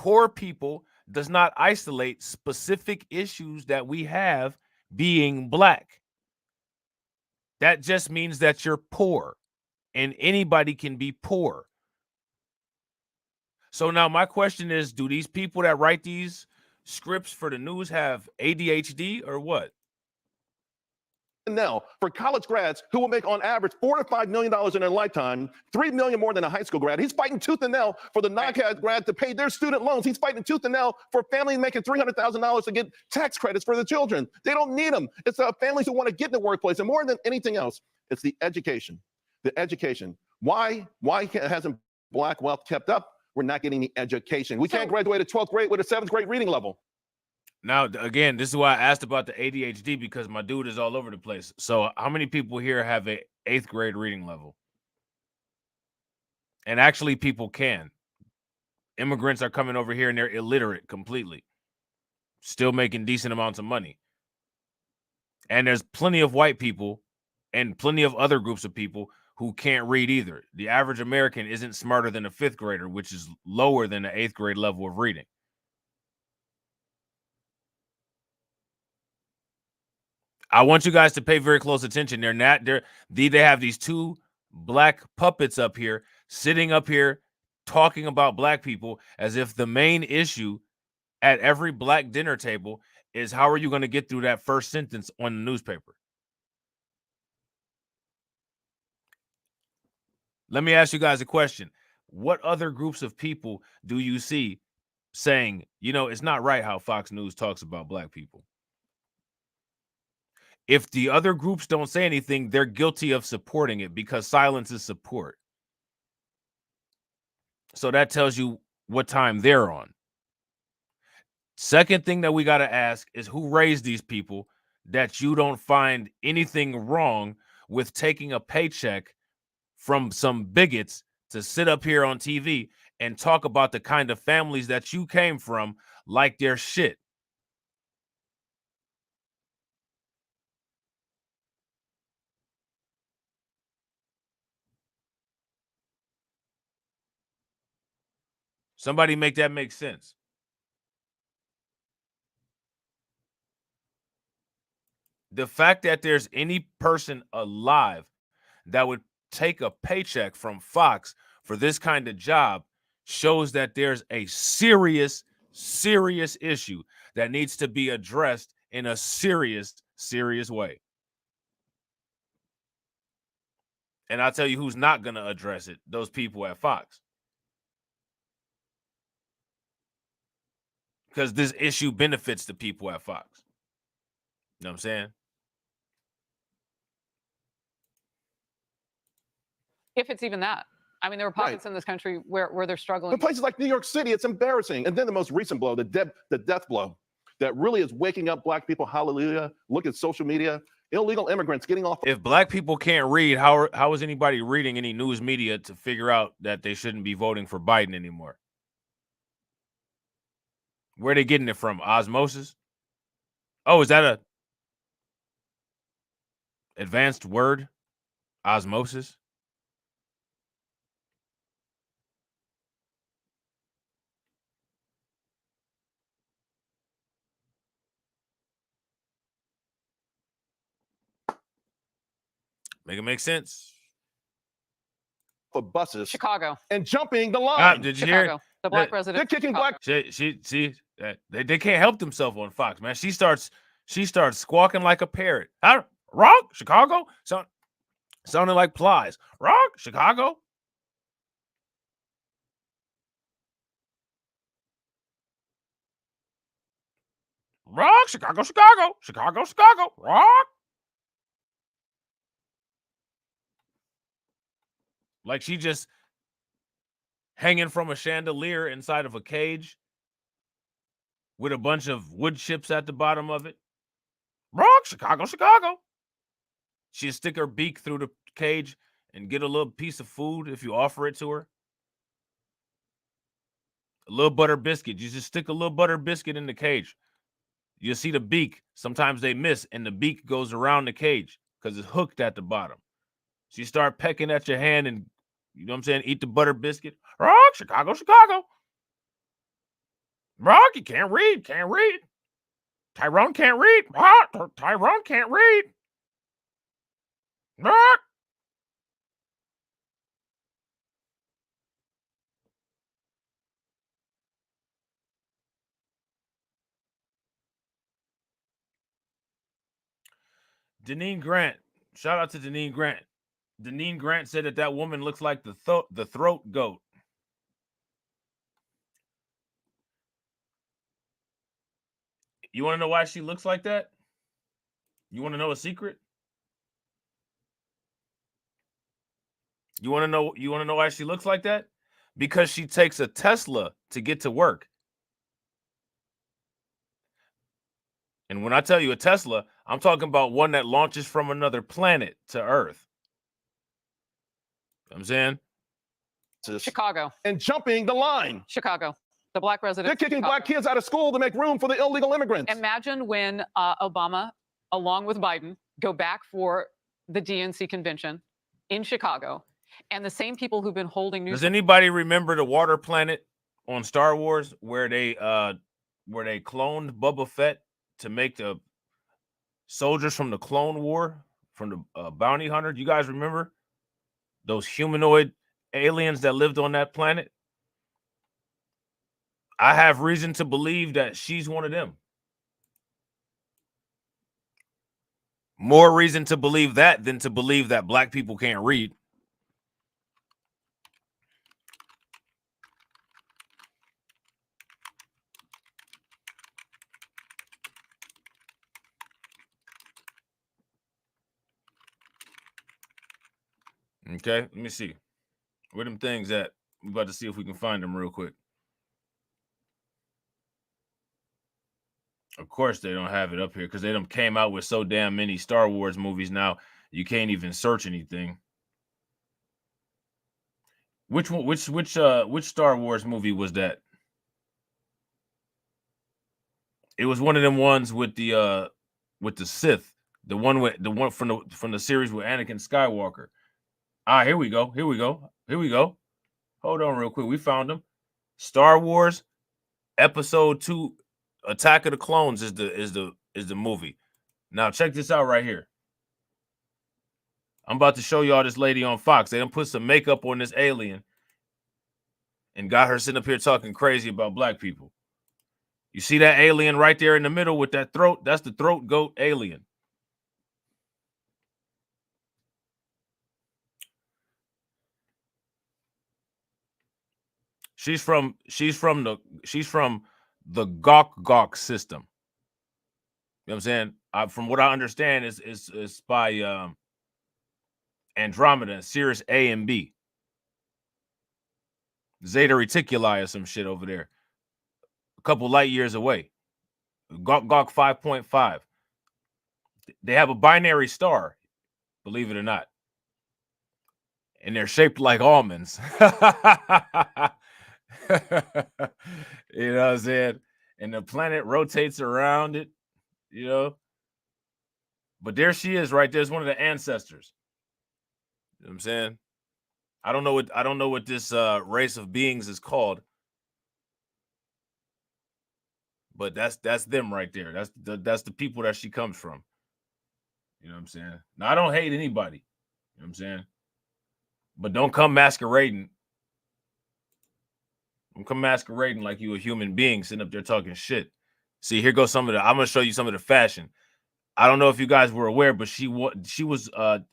poor people does not isolate specific issues that we have being black. That just means that you're poor, and anybody can be poor. So now my question is, do these people that write these scripts for the news have ADHD or what? Now, for college grads who will make on average $4 to $5 million in their lifetime, $3 million more than a high school grad, he's fighting tooth and nail for the non-grad grad to pay their student loans. He's fighting tooth and nail for families making $300,000 to get tax credits for the children. They don't need them. It's families who want to get in the workplace, and more than anything else, it's the education. The education. Why hasn't black wealth kept up? We're not getting the education. We can't graduate at 12th grade with a 7th grade reading level. Now, again, this is why I asked about the ADHD, because my dude is all over the place. So how many people here have a 8th grade reading level? And actually, people can. Immigrants are coming over here and they're illiterate completely, still making decent amounts of money. And there's plenty of white people and plenty of other groups of people who can't read either. The average American isn't smarter than a 5th grader, which is lower than the 8th grade level of reading. I want you guys to pay very close attention. They have these two black puppets up here, sitting up here, talking about black people as if the main issue at every black dinner table is how are you going to get through that first sentence on the newspaper. Let me ask you guys a question. What other groups of people do you see saying, it's not right how Fox News talks about black people? If the other groups don't say anything, they're guilty of supporting it, because silence is support. So that tells you what time they're on. Second thing that we got to ask is, who raised these people that you don't find anything wrong with taking a paycheck from some bigots to sit up here on TV and talk about the kind of families that you came from like they're shit? Somebody make that make sense. The fact that there's any person alive that would take a paycheck from Fox for this kind of job shows that there's a serious issue that needs to be addressed in a serious way. And I'll tell you who's not going to address it: those people at Fox. Because this issue benefits the people at Fox. You know what I'm saying? If it's even that. I mean, there are pockets in this country where they're struggling. But places like New York City, it's embarrassing. And then the most recent blow, the death blow, that really is waking up black people. Hallelujah. Look at social media. Illegal immigrants getting off. If black people can't read, how is anybody reading any news media to figure out that they shouldn't be voting for Biden anymore? Where are they getting it from? Osmosis? Oh, is that a advanced word? Osmosis? Make it make sense. For buses. Chicago. And jumping the line. Did you Chicago. hear? The black resident. They're kicking black. See, they can't help themselves on Fox, man. She starts squawking like a parrot. Wrong, Chicago? Sounding like Plies. Wrong, Chicago? Wrong, Chicago, wrong. Like she just hanging from a chandelier inside of a cage with a bunch of wood chips at the bottom of it. Wrong, Chicago. She'd stick her beak through the cage and get a little piece of food if you offer it to her. A little butter biscuit. You just stick a little butter biscuit in the cage. You see the beak. Sometimes they miss, and the beak goes around the cage because it's hooked at the bottom. So you start pecking at your hand and, you know what I'm saying, eat the butter biscuit. Wrong, Chicago. Rock, you can't read. Can't read. Tyrone can't read. Tyrone can't read. Rock. Deneen Grant. Shout out to Deneen Grant. Deneen Grant said that that woman looks like the throat goat. You want to know why she looks like that? You want to know a secret? You want to know why she looks like that? Because she takes a Tesla to get to work. And when I tell you a Tesla, I'm talking about one that launches from another planet to Earth. You know what I'm saying? Chicago. And jumping the line. Chicago. The black residents. They're kicking black kids out of school to make room for the illegal immigrants. Imagine when Obama, along with Biden, go back for the DNC convention in Chicago, and the same people who've been holding news. Does anybody remember the water planet on Star Wars where they cloned Boba Fett to make the soldiers from the Clone War, from the bounty hunter? Do you guys remember those humanoid aliens that lived on that planet? I have reason to believe that she's one of them. More reason to believe that than to believe that black people can't read. Okay, let me see. Where them things at? We're about to see if we can find them real quick. Of course, they don't have it up here because they done came out with so damn many Star Wars movies now. You can't even search anything. Which one? Which Star Wars movie was that? It was one of them ones with the Sith. The one from the series with Anakin Skywalker. Ah, here we go. Here we go. Here we go. Hold on real quick. We found them. Star Wars Episode 2 Attack of the Clones is the movie. Now check this out right here. I'm about to show y'all this lady on Fox. They done put some makeup on this alien and got her sitting up here talking crazy about black people. You see that alien right there in the middle with that throat? That's the throat goat alien. She's from the Gok system. You know what I'm saying? From what I understand, is by Andromeda, Sirius A and B. Zeta Reticuli or some shit over there. A couple light years away. Gok 5.5. They have a binary star, believe it or not. And they're shaped like almonds. You know what I'm saying? And the planet rotates around it, you know. But there she is right there. It's one of the ancestors. You know what I'm saying? I don't know what this race of beings is called. But that's them right there. That's the people that she comes from. You know what I'm saying? Now I don't hate anybody. You know what I'm saying? But don't come masquerading. Don't come masquerading like you a human being sitting up there talking shit. See, here goes some of the. I'm gonna show you some of the fashion. I don't know if you guys were aware, but she was on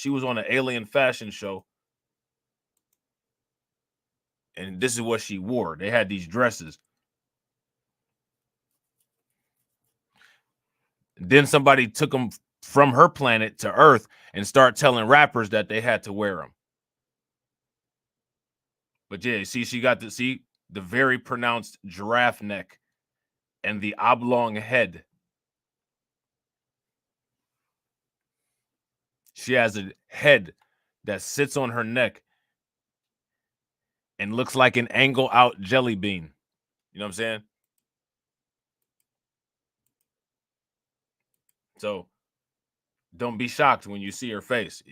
an alien fashion show. And this is what she wore. They had these dresses. Then somebody took them from her planet to Earth and start telling rappers that they had to wear them. But yeah, see, she got the very pronounced giraffe neck and the oblong head. She has a head that sits on her neck and looks like an angle out jelly bean. You know what I'm saying? So don't be shocked when you see her face.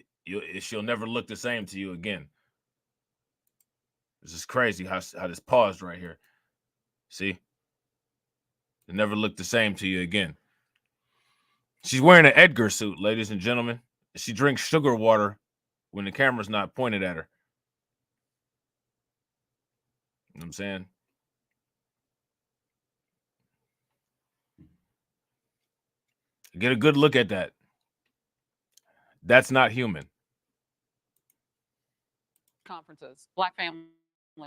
She'll never look the same to you again. This is crazy how this paused right here. See? It never looked the same to you again. She's wearing an Edgar suit, ladies and gentlemen. She drinks sugar water when the camera's not pointed at her. You know what I'm saying? Get a good look at that. That's not human. Conferences, Black families.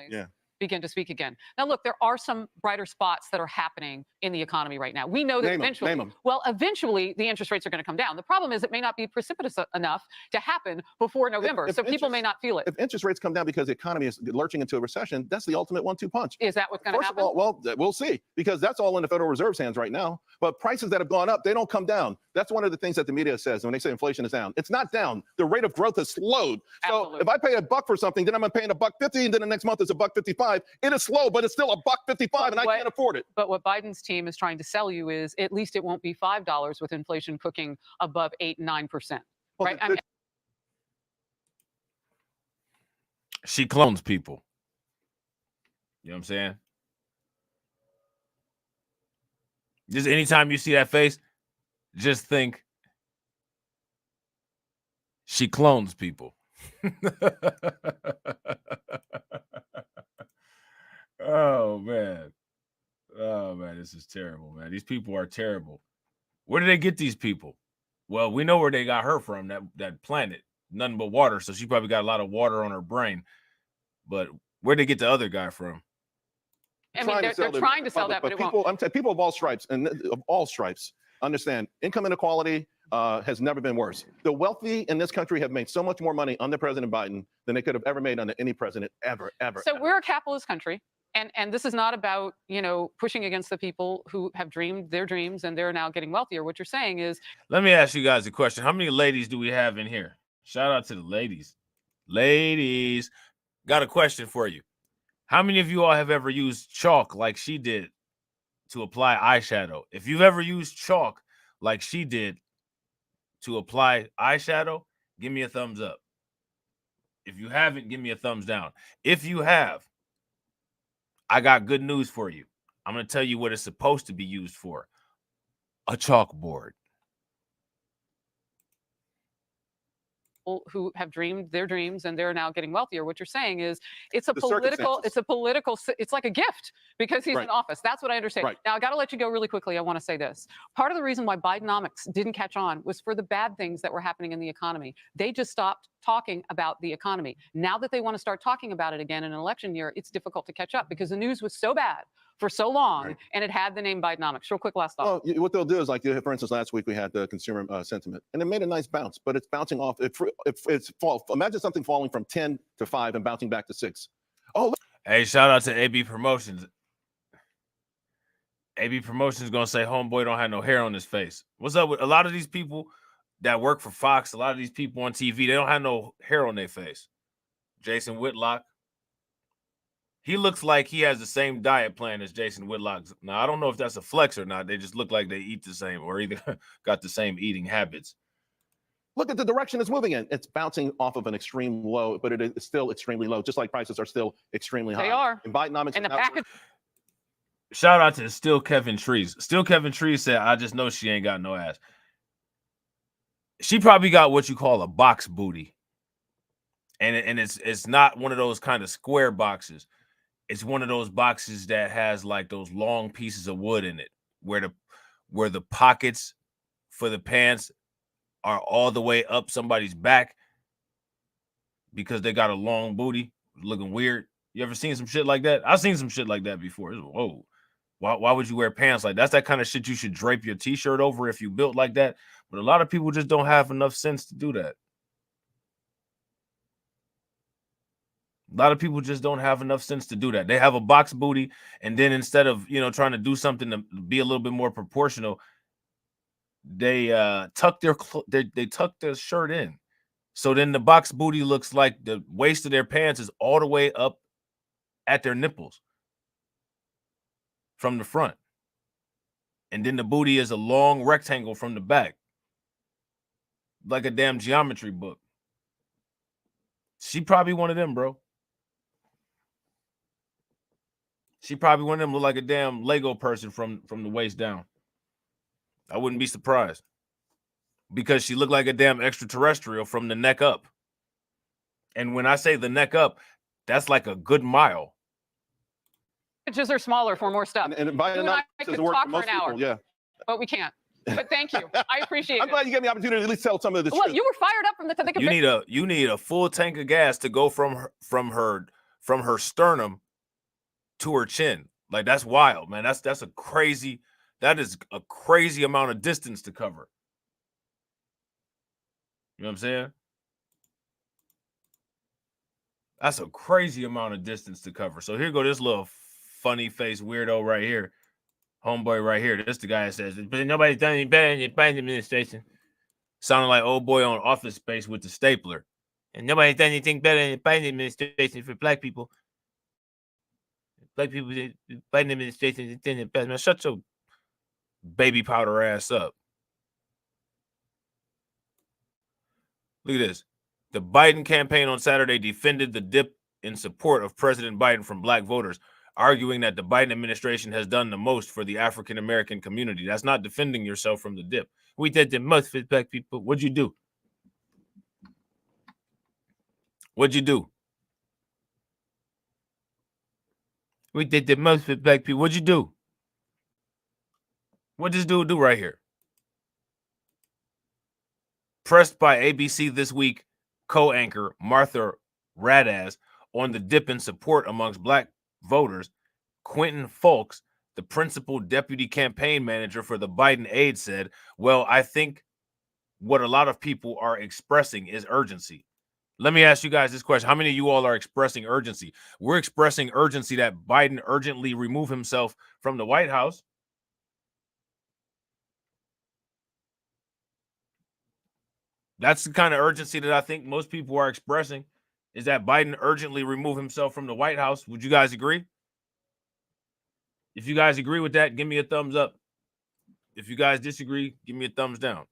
Yeah. Begin to speak again. Now, look, there are some brighter spots that are happening in the economy right now. We know that eventually, eventually the interest rates are going to come down. The problem is it may not be precipitous enough to happen before November, so people may not feel it. If interest rates come down because the economy is lurching into a recession, that's the ultimate 1-2 punch. Is that what's going to happen? First of all, well, we'll see, because that's all in the Federal Reserve's hands right now. But prices that have gone up, they don't come down. That's one of the things that the media says when they say inflation is down. It's not down. The rate of growth has slowed. So if I pay $1 for something, then I'm paying $1.50, and then the next month is $1.55. It is slow, but it's still $1.55, and I can't afford it. But what Biden's team is trying to sell you is at least it won't be $5 with inflation cooking above 8 and 9%. Right? She clones people. You know what I'm saying? Just anytime you see that face, just think she clones people. Oh man, this is terrible, man. These people are terrible. Where did they get these people? Well, we know where they got her from, that planet, nothing but water. So she probably got a lot of water on her brain. But where'd they get the other guy from? I mean, they're trying to sell that, but it won't. People of all stripes understand income inequality has never been worse. The wealthy in this country have made so much more money under President Biden than they could have ever made under any president ever. So we're a capitalist country. And this is not about, pushing against the people who have dreamed their dreams and they're now getting wealthier. What you're saying is... Let me ask you guys a question. How many ladies do we have in here? Shout out to the ladies. Ladies, got a question for you. How many of you all have ever used chalk like she did to apply eyeshadow? If you've ever used chalk like she did to apply eyeshadow, give me a thumbs up. If you haven't, give me a thumbs down. If you have, I got good news for you. I'm going to tell you what it's supposed to be used for. A chalkboard. Who have dreamed their dreams and they're now getting wealthier. What you're saying is it's like a gift because he's in office. That's what I understand. Right. Now I got to let you go really quickly. I want to say this. Part of the reason why Bidenomics didn't catch on was for the bad things that were happening in the economy. They just stopped talking about the economy. Now that they want to start talking about it again in an election year, it's difficult to catch up because the news was so bad for so long, and it had the name Bidenomics. Real quick, last thought. Well, what they'll do is, like, for instance, last week we had the consumer sentiment, and it made a nice bounce, but it's bouncing off. Imagine something falling from 10 to 5 and bouncing back to 6. Oh, hey, shout out to AB Promotions. AB Promotions gonna say, "Homeboy don't have no hair on his face." What's up with a lot of these people that work for Fox? A lot of these people on TV, they don't have no hair on their face. Jason Whitlock. He looks like he has the same diet plan as Jason Whitlock. Now, I don't know if that's a flex or not. They just look like they eat the same or either got the same eating habits. Look at the direction it's moving in. It's bouncing off of an extreme low, but it is still extremely low, just like prices are still extremely high. They are. In Bidenomics. And the package. Shout out to Still Kevin Trees. Still Kevin Trees said, "I just know she ain't got no ass." She probably got what you call a box booty. And it's not one of those kind of square boxes. It's one of those boxes that has like those long pieces of wood in it, where the pockets for the pants are all the way up somebody's back because they got a long booty looking weird. You ever seen some shit like that? I've seen some shit like that before. Whoa. Why would you wear pants like that? That's that kind of shit you should drape your t-shirt over if you built like that. But a lot of people just don't have enough sense to do that. A lot of people just don't have enough sense to do that. They have a box booty, and then instead of, trying to do something to be a little bit more proportional, they tuck their shirt in. So then the box booty looks like the waist of their pants is all the way up at their nipples from the front. And then the booty is a long rectangle from the back, like a damn geometry book. She probably one of them, bro. She probably one of them look like a damn Lego person from the waist down. I wouldn't be surprised. Because she looked like a damn extraterrestrial from the neck up. And when I say the neck up, that's like a good mile. Packages are smaller for more stuff. And Biden You and I could work talk for for most an hour, people, yeah. but we can't. But thank you. I appreciate it. I'm glad you gave me the opportunity to at least tell some of the Well, truth. you were fired up from the You need a full tank of gas to go from her sternum to her chin. Like, that's wild, man. That is a crazy amount of distance to cover. You know what I'm saying? That's a crazy amount of distance to cover. So here go this little funny face weirdo right here. Homeboy right here. This the guy that says, but nobody's done any better in the Biden administration. Sounding like old boy on Office Space with the stapler. And nobody's done anything better in the Biden administration for black people. Black people, the Biden administration is in the best. Man, shut your baby powder ass up. Look at this. The Biden campaign on Saturday defended the dip in support of President Biden from black voters, arguing that the Biden administration has done the most for the African-American community. That's not defending yourself from the dip. We did the most for black people. What'd you do? What'd you do? We did the most for black people. What'd you do? What this dude do right here? Pressed by ABC This Week co-anchor Martha Radaz on the dip in support amongst black voters, Quentin Fulks, the principal deputy campaign manager for the Biden aide, said, well, I think what a lot of people are expressing is urgency. Let me ask you guys this question. How many of you all are expressing urgency? We're expressing urgency that Biden urgently remove himself from the White House. That's the kind of urgency that I think most people are expressing, is that Biden urgently remove himself from the White House. Would you guys agree? If you guys agree with that, give me a thumbs up. If you guys disagree, give me a thumbs down.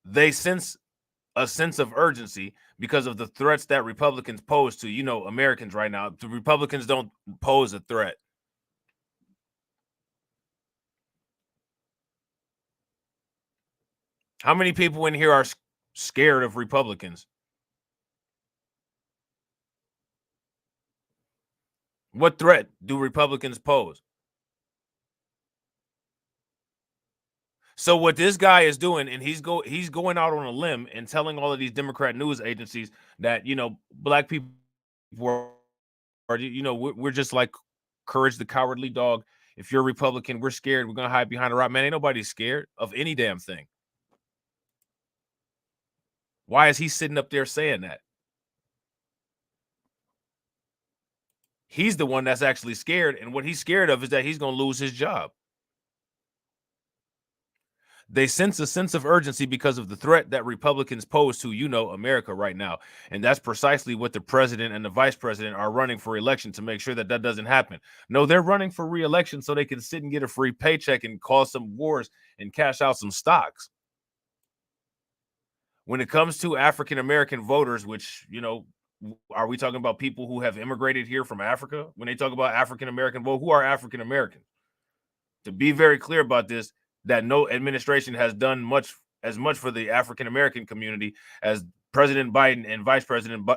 They sense a sense of urgency because of the threats that Republicans pose to, Americans right now. The Republicans don't pose a threat. How many people in here are scared of Republicans? What threat do Republicans pose? So what this guy is doing, and he's going out on a limb and telling all of these Democrat news agencies that, black people are, we're just like Courage the Cowardly Dog. If you're a Republican, we're scared. We're going to hide behind a rock. Man, ain't nobody scared of any damn thing. Why is he sitting up there saying that? He's the one that's actually scared, and what he's scared of is that he's going to lose his job. They sense a sense of urgency because of the threat that Republicans pose to, America right now. And that's precisely what the president and the vice president are running for election, to make sure that that doesn't happen. No, they're running for re-election so they can sit and get a free paycheck and cause some wars and cash out some stocks. When it comes to African-American voters, which, are we talking about people who have immigrated here from Africa? When they talk about African-American vote, who are African-American? To be very clear about this, that no administration has done as much for the African-American community as President Biden and Vice President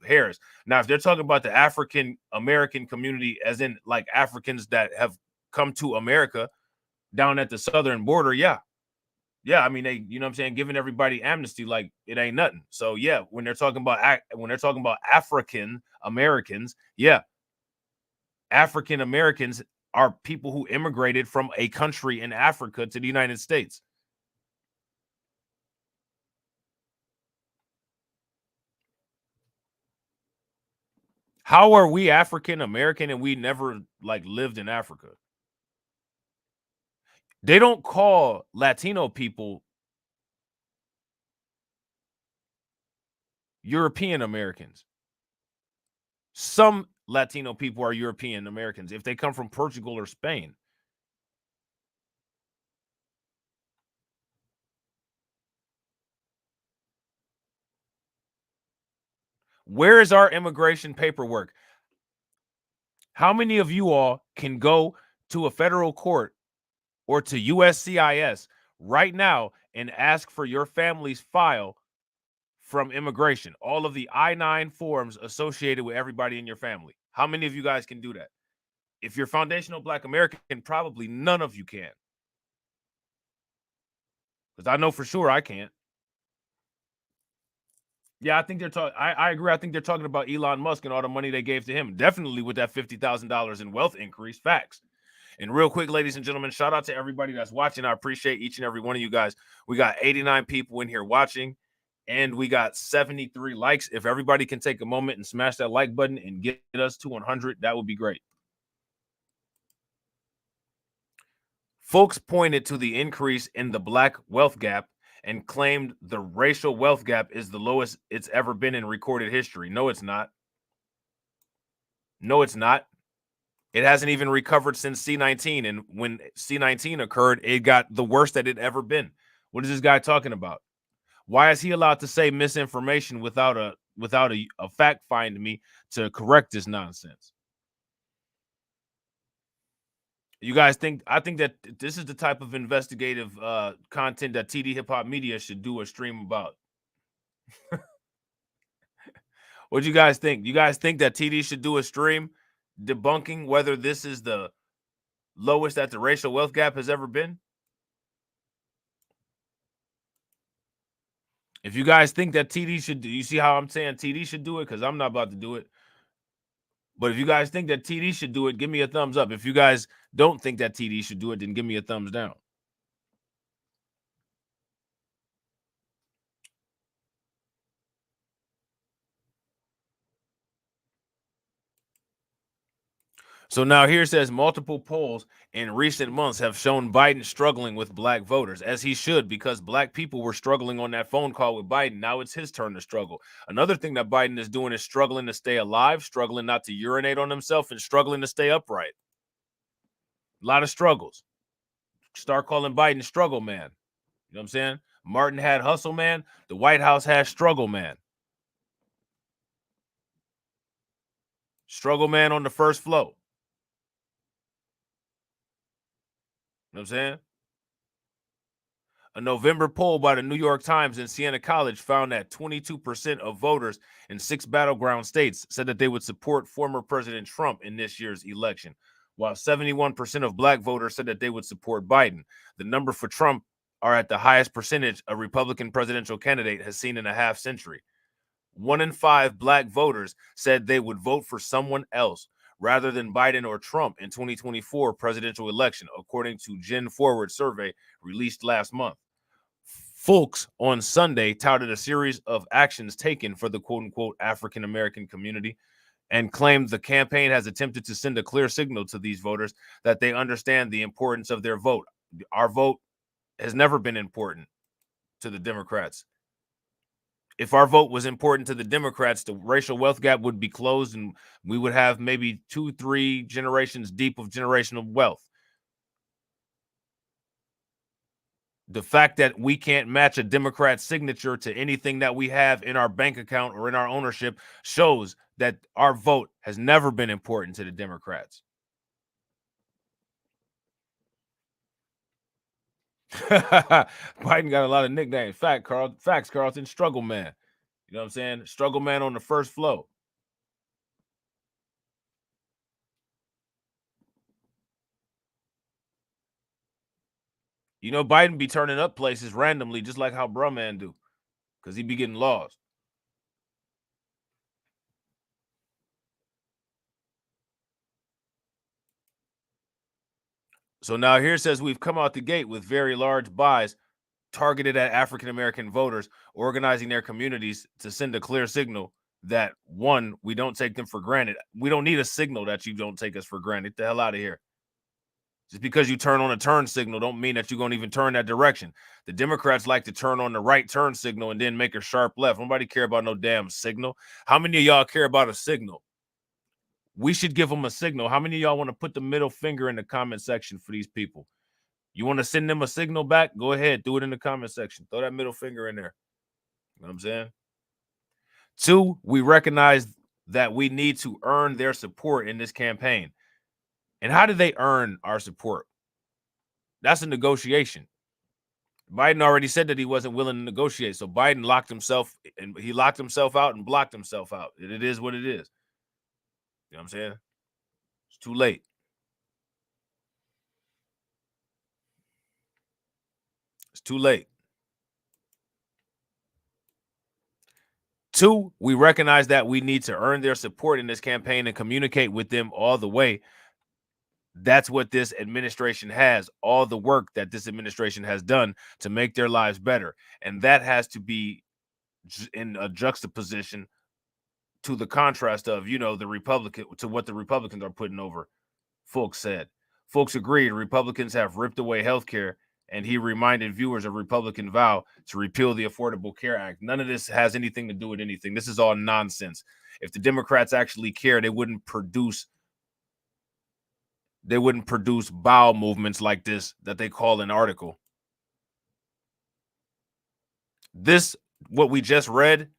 Harris. Now, if they're talking about the African-American community, as in like Africans that have come to America down at the southern border, yeah, I mean, they, you know what I'm saying, giving everybody amnesty like it ain't nothing. So yeah, when they're talking about African Americans, yeah, African Americans are people who immigrated from a country in Africa to the United States. How are we African American and we never lived in Africa? They don't call Latino people European Americans. Some Latino people are European Americans if they come from Portugal or Spain. Where is our immigration paperwork? How many of you all can go to a federal court or to USCIS right now and ask for your family's file from immigration, all of the I-9 forms associated with everybody in your family? How many of you guys can do that? If you're foundational Black American, probably none of you can. Because I know for sure I can't. Yeah, I think they're talking. I agree. I think they're talking about Elon Musk and all the money they gave to him. Definitely with that $50,000 in wealth increase. Facts. And real quick, ladies and gentlemen, shout out to everybody that's watching. I appreciate each and every one of you guys. We got 89 people in here watching, and we got 73 likes. If everybody can take a moment and smash that like button and get us to 100, that would be great. Folks pointed to the increase in the Black wealth gap and claimed the racial wealth gap is the lowest it's ever been in recorded history. No, it's not. No, it's not. It hasn't even recovered since C-19. And when C-19 occurred, it got the worst that it ever been. What is this guy talking about? Why is he allowed to say misinformation without a fact find me to correct this nonsense? You guys think, I think that this is the type of investigative content that TD Hip Hop Media should do a stream about. What do you guys think? You guys think that TD should do a stream debunking whether this is the lowest that the racial wealth gap has ever been? If you guys think that TD should do, you see how I'm saying TD should do it? Because I'm not about to do it. But if you guys think that TD should do it, give me a thumbs up. If you guys don't think that TD should do it, then give me a thumbs down. So now here says multiple polls in recent months have shown Biden struggling with Black voters, as he should, because Black people were struggling on that phone call with Biden. Now it's his turn to struggle. Another thing that Biden is doing is struggling to stay alive, struggling not to urinate on himself, and struggling to stay upright. A lot of struggles. Start calling Biden struggle man. You know what I'm saying? Martin had hustle man. The White House has struggle man. Struggle man on the first floor. You know what I'm saying? A November poll by the New York Times and Siena College found that 22% of voters in 6 battleground states said that they would support former President Trump in this year's election, while 71% of Black voters said that they would support Biden. The number for Trump are at the highest percentage a Republican presidential candidate has seen in a half century. 1 in 5 Black voters said they would vote for someone else rather than Biden or Trump in 2024 presidential election, according to Gen Forward survey released last month. Folks on Sunday touted a series of actions taken for the quote-unquote African-American community and claimed the campaign has attempted to send a clear signal to these voters that they understand the importance of their vote. Our vote has never been important to the Democrats. If our vote was important to the Democrats, the racial wealth gap would be closed and we would have maybe 2-3 generations deep of generational wealth. The fact that we can't match a Democrat signature to anything that we have in our bank account or in our ownership shows that our vote has never been important to the Democrats. Biden got a lot of nicknames. Facts, Carlton. Struggle man. You know what I'm saying? Struggle man on the first floor. You know, Biden be turning up places randomly, just like how Bruh Man do, because he be getting lost. So now here says we've come out the gate with very large buys targeted at African-American voters, organizing their communities to send a clear signal that, one, we don't take them for granted. We don't need a signal that you don't take us for granted. Get the hell out of here. Just because you turn on a turn signal don't mean that you're going to even turn that direction. The Democrats like to turn on the right turn signal and then make a sharp left. Nobody care about no damn signal. How many of y'all care about a signal? We should give them a signal. How many of y'all want to put the middle finger in the comment section for these people? You want to send them a signal back? Go ahead. Do it in the comment section. Throw that middle finger in there. You know what I'm saying? 2, we recognize that we need to earn their support in this campaign. And how do they earn our support? That's a negotiation. Biden already said that he wasn't willing to negotiate. So Biden locked himself out and blocked himself out. It is what it is. You know what I'm saying? It's too late. It's too late. 2, we recognize that we need to earn their support in this campaign and communicate with them all the way. That's what this administration has, all the work that this administration has done to make their lives better. And that has to be in a juxtaposition to the contrast of, to what the Republicans are putting over. Folks said. Folks agreed Republicans have ripped away health care, and he reminded viewers of Republican vow to repeal the Affordable Care Act. None of this has anything to do with anything. This is all nonsense. If the Democrats actually care, they wouldn't produce bowel movements like this that they call an article. This, what we just read,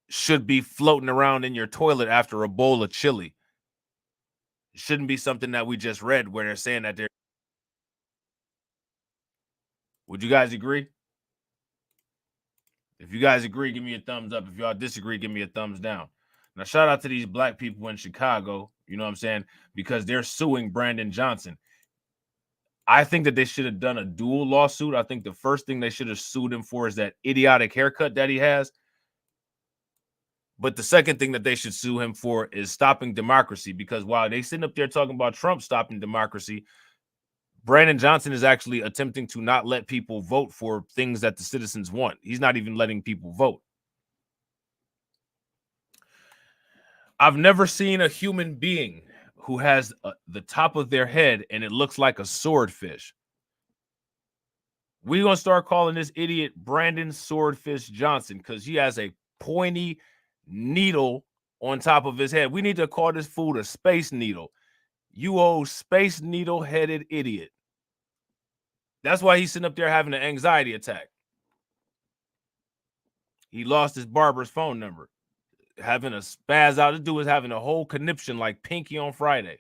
should be floating around in your toilet after a bowl of chili. It shouldn't be something that we just read where they're saying that they're. Would you guys agree? If you guys agree, give me a thumbs up. If y'all disagree, give me a thumbs down. Now, shout out to these black people in Chicago, you know what I'm saying? Because they're suing Brandon Johnson. I think that they should have done a dual lawsuit. I think the first thing they should have sued him for is that idiotic haircut that he has. But the second thing that they should sue him for is stopping democracy, because while they sitting up there talking about Trump stopping democracy, Brandon Johnson is actually attempting to not let people vote for things that the citizens want. He's not even letting people vote. I've never seen a human being who has the top of their head and it looks like a swordfish. We're going to start calling this idiot Brandon Swordfish Johnson because he has a pointy needle on top of his head. We need to call this fool a space needle. You old space needle headed idiot. That's why he's sitting up there having an anxiety attack. He lost his barber's phone number. Having a spaz out. This dude was having a whole conniption like Pinky on Friday.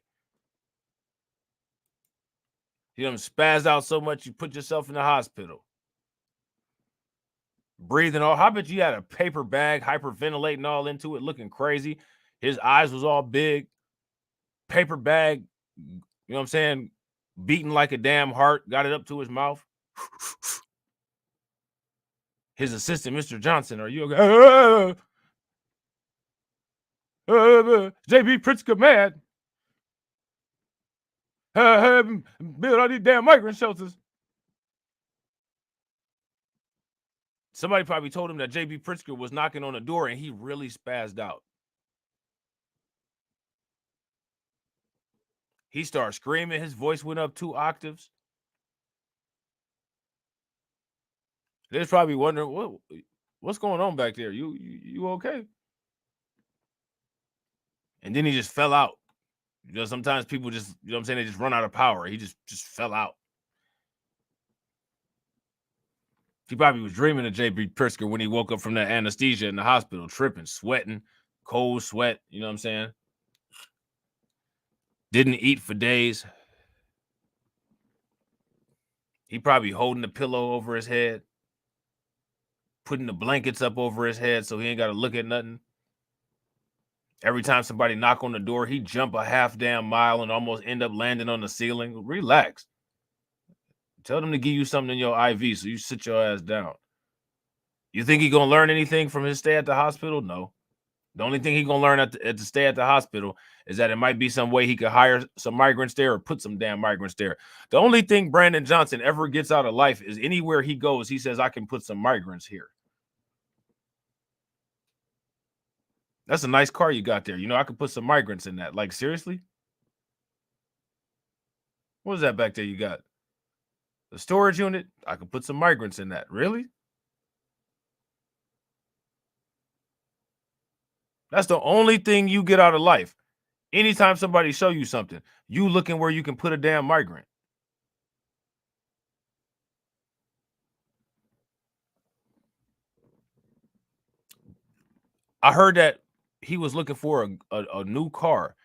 He done spazzed out so much you put yourself in the hospital. Breathing all. I bet you had a paper bag, hyperventilating all into it, looking crazy. His eyes was all big. Paper bag, you know what I'm saying? Beating like a damn heart. Got it up to his mouth. His assistant, Mr. Johnson, are you okay? JB Pritzker mad. Build all these damn migrant shelters. Somebody probably told him that JB Pritzker was knocking on the door and he really spazzed out. He started screaming. His voice went up 2 octaves. They're probably wondering, what's going on back there? You okay? And then he just fell out. Sometimes people just, you know what I'm saying, they just run out of power. He just fell out. He probably was dreaming of JB Pritzker when he woke up from that anesthesia in the hospital, tripping, sweating, cold sweat, you know what I'm saying? Didn't eat for days. He probably holding the pillow over his head, putting the blankets up over his head so he ain't got to look at nothing. Every time somebody knock on the door, he jump a half damn mile and almost end up landing on the ceiling. Relax. Tell them to give you something in your IV so you sit your ass down. You think he gonna learn anything from his stay at the hospital? No. The only thing he gonna learn at the stay at the hospital is that it might be some way he could hire some migrants there or put some damn migrants there. The only thing Brandon Johnson ever gets out of life is anywhere he goes, he says, I can put some migrants here. That's a nice car you got there. You know, I could put some migrants in that. Like, seriously? What is that back there you got? The storage unit? I could put some migrants in that. Really? That's the only thing you get out of life. Anytime somebody show you something, you looking where you can put a damn migrant. I heard that he was looking for a new car,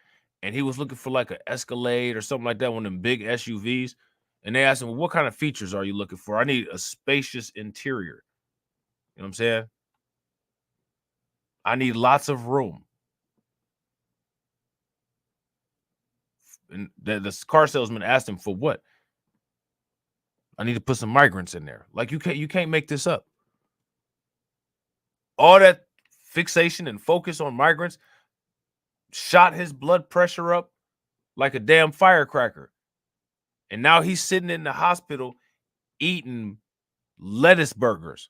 and he was looking for like an Escalade or something like that, one of them big SUVs. And they asked him, well, what kind of features are you looking for? I need a spacious interior. You know what I'm saying? I need lots of room. And the car salesman asked him, for what? I need to put some migrants in there. Like, you can't make this up. All that fixation and focus on migrants shot his blood pressure up like a damn firecracker. And now he's sitting in the hospital eating lettuce burgers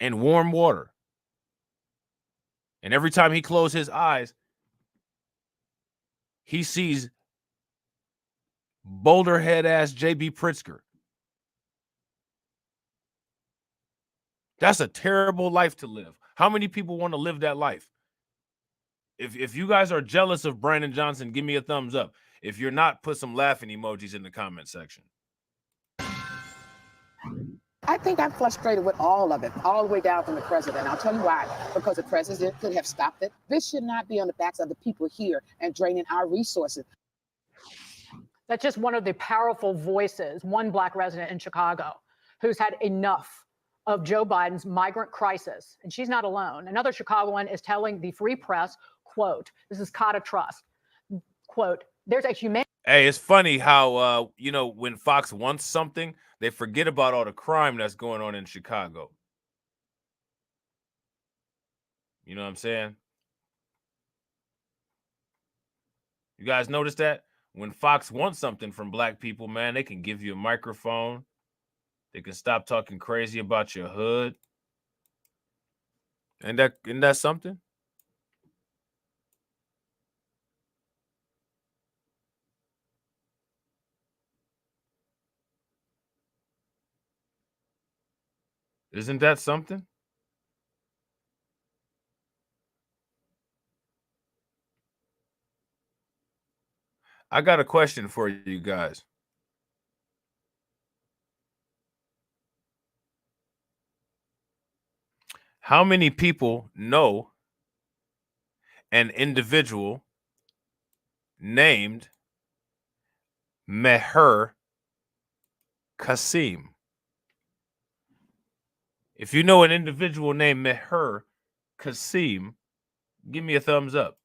and warm water. And every time he closes his eyes, he sees boulder head ass J.B. Pritzker. That's a terrible life to live. How many people want to live that life? If you guys are jealous of Brandon Johnson, give me a thumbs up. If you're not, put some laughing emojis in the comment section. I think I'm frustrated with all of it, all the way down from the president. I'll tell you why. Because the president could have stopped it. This should not be on the backs of the people here and draining our resources. That's just one of the powerful voices, one Black resident in Chicago who's had enough of Joe Biden's migrant crisis. And she's not alone. Another Chicagoan is telling the Free Press, quote, this is Kata Trust, quote, there's a humanity. Hey, it's funny how, when Fox wants something, they forget about all the crime that's going on in Chicago. You know what I'm saying? You guys notice that? When Fox wants something from Black people, man, they can give you a microphone. They can stop talking crazy about your hood. And that's something? Isn't that something? I got a question for you guys. How many people know an individual named Meher Kasim? If you know an individual named Meher Kasim, give me a thumbs up.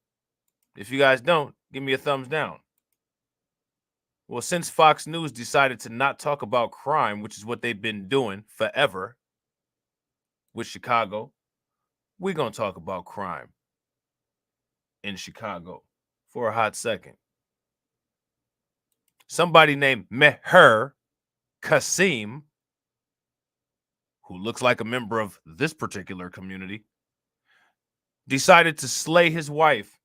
If you guys don't, give me a thumbs down. Well, since Fox News decided to not talk about crime, which is what they've been doing forever with Chicago, we're going to talk about crime in Chicago for a hot second. Somebody named Meher Kasim, who looks like a member of this particular community, decided to slay his wife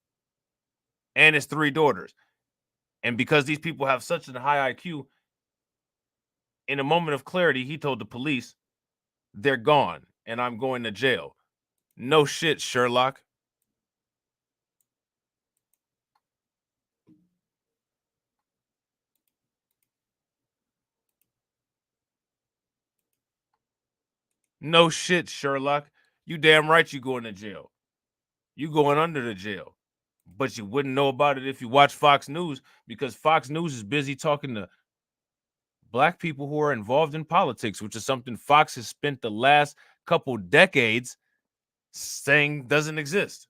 and his 3 daughters. And because these people have such a high IQ, in a moment of clarity, he told the police, they're gone and I'm going to jail. No shit, Sherlock. No shit, Sherlock. You damn right you going to jail. You going under the jail. But you wouldn't know about it if you watch Fox News, because Fox News is busy talking to Black people who are involved in politics, which is something Fox has spent the last couple decades saying doesn't exist.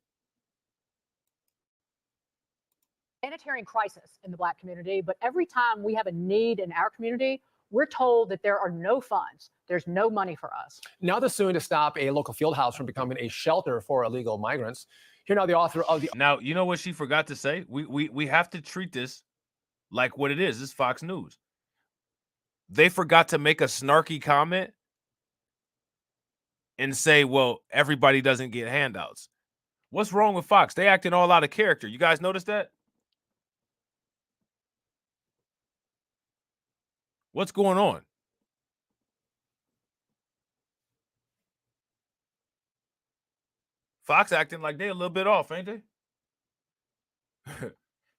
Humanitarian crisis in the Black community, but every time we have a need in our community, we're told that there are no funds. There's no money for us. Now they're suing to stop a local field house from becoming a shelter for illegal migrants. Here now the author of the... Now, you know what she forgot to say? We have to treat this like what it is. This is Fox News. They forgot to make a snarky comment and say, well, everybody doesn't get handouts. What's wrong with Fox? They acting all out of character. You guys notice that? What's going on? Fox acting like they a little bit off, ain't they?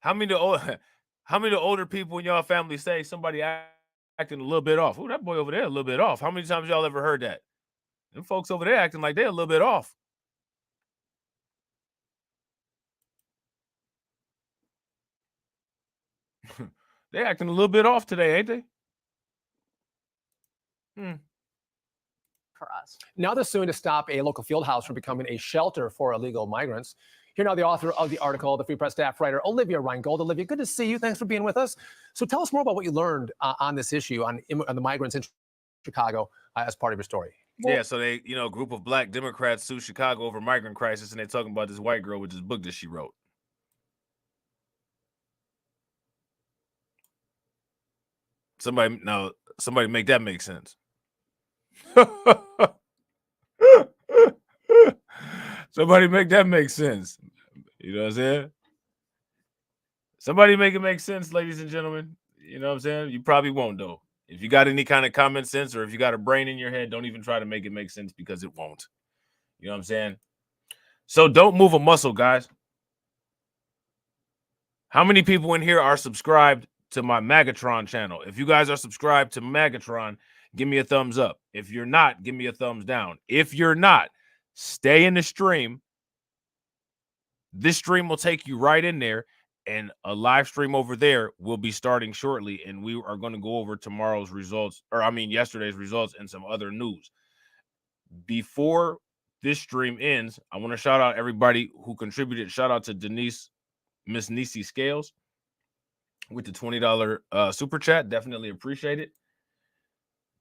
How many older people in y'all family say somebody acting a little bit off? Oh, that boy over there a little bit off. How many times y'all ever heard that? Them folks over there acting like they're a little bit off. They acting a little bit off today, ain't they? For us. Now they're suing to stop a local field house from becoming a shelter for illegal migrants. Here now the author of the article, the Free Press staff writer, Olivia Reingold. Olivia, good to see you. Thanks for being with us. So tell us more about what you learned on this issue, on the migrants in Chicago as part of your story. Yeah, so they, a group of black Democrats sue Chicago over migrant crisis, and they're talking about this white girl with this book that she wrote. Somebody make that make sense. Somebody make that make sense. You know what I'm saying? Somebody make it make sense, ladies and gentlemen. You know what I'm saying? You probably won't, though. If you got any kind of common sense, or if you got a brain in your head, don't even try to make it make sense, because it won't. You know what I'm saying? So don't move a muscle, guys. How many people in here are subscribed to my Magatron channel? If you guys are subscribed to Magatron, give me a thumbs up. If you're not, give me a thumbs down. If you're not, stay in the stream. This stream will take you right in there, and a live stream over there will be starting shortly, and we are going to go over tomorrow's results, yesterday's results, and some other news. Before this stream ends, I want to shout out everybody who contributed. Shout out to Denise, Miss Nisi Scales, with the $20 super chat. Definitely appreciate it.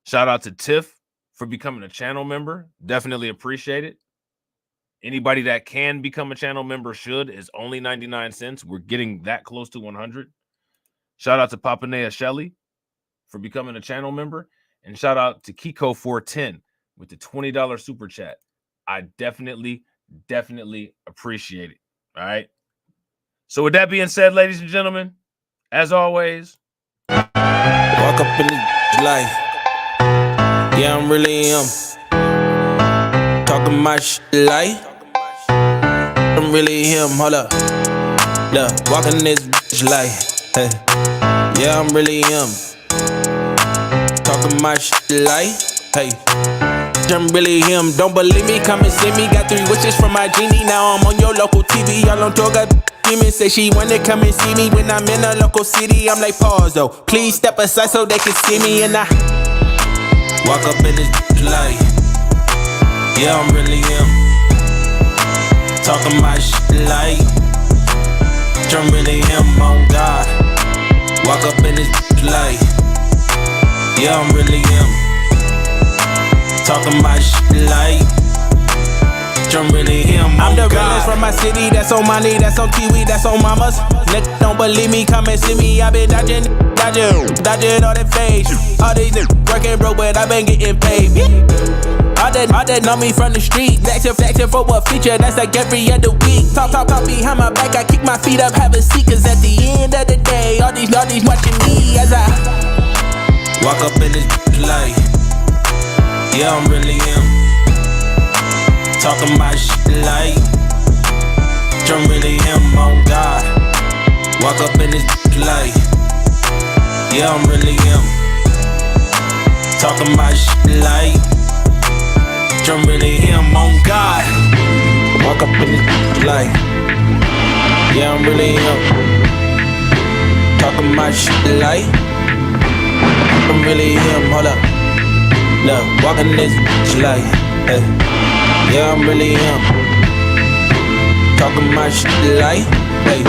Shout out to Tiff for becoming a channel member. Definitely appreciate it. Anybody that can become a channel member should. Is only 99 cents. We're getting that close to 100. Shout out to Papanea Shelley for becoming a channel member. And shout out to Kiko410 with the $20 super chat. I definitely appreciate it. All right. So with that being said, ladies and gentlemen, as always, walk up in the life. Yeah, I'm really talking my shit like I'm really him. Hold up, look, walking this bitch like, hey. Yeah, I'm really him. Talking my shit like, hey. I'm really him. Don't believe me? Come and see me. Got 3 wishes from my genie. Now I'm on your local TV. Y'all on tour, got demons. Say she wanna come and see me when I'm in a local city. I'm like, pause though. Please step aside so they can see me. And I walk up in this light. Yeah, I'm really him. Talking my shit like I'm really him, on God. Walk up in this light. Yeah, I'm really him. Talking my shit like I'm really him. I'm the realest from my city. That's on money, that's on Kiwi, that's on mamas. Niggas don't believe me, come and see me. I been dodging all that face. All these niggas working broke, but I been getting paid. All that know me from the street. Flexing for what feature, that's like every other week. Talk behind my back, I kick my feet up, have a seat. Cause at the end of the day, all these watching me as I walk up in this light. Yeah, I'm really him. Talking my shit like I'm really him, on God. Walk up in this light. Yeah, I'm really him. Talking my shit like I'm really him, on God. Walk up in this light. Yeah, I'm really him. Talking my shit like I'm really him. Hold up. Look, walking this bitch like, hey. Yeah, I'm really him. Talking my shit like, hey.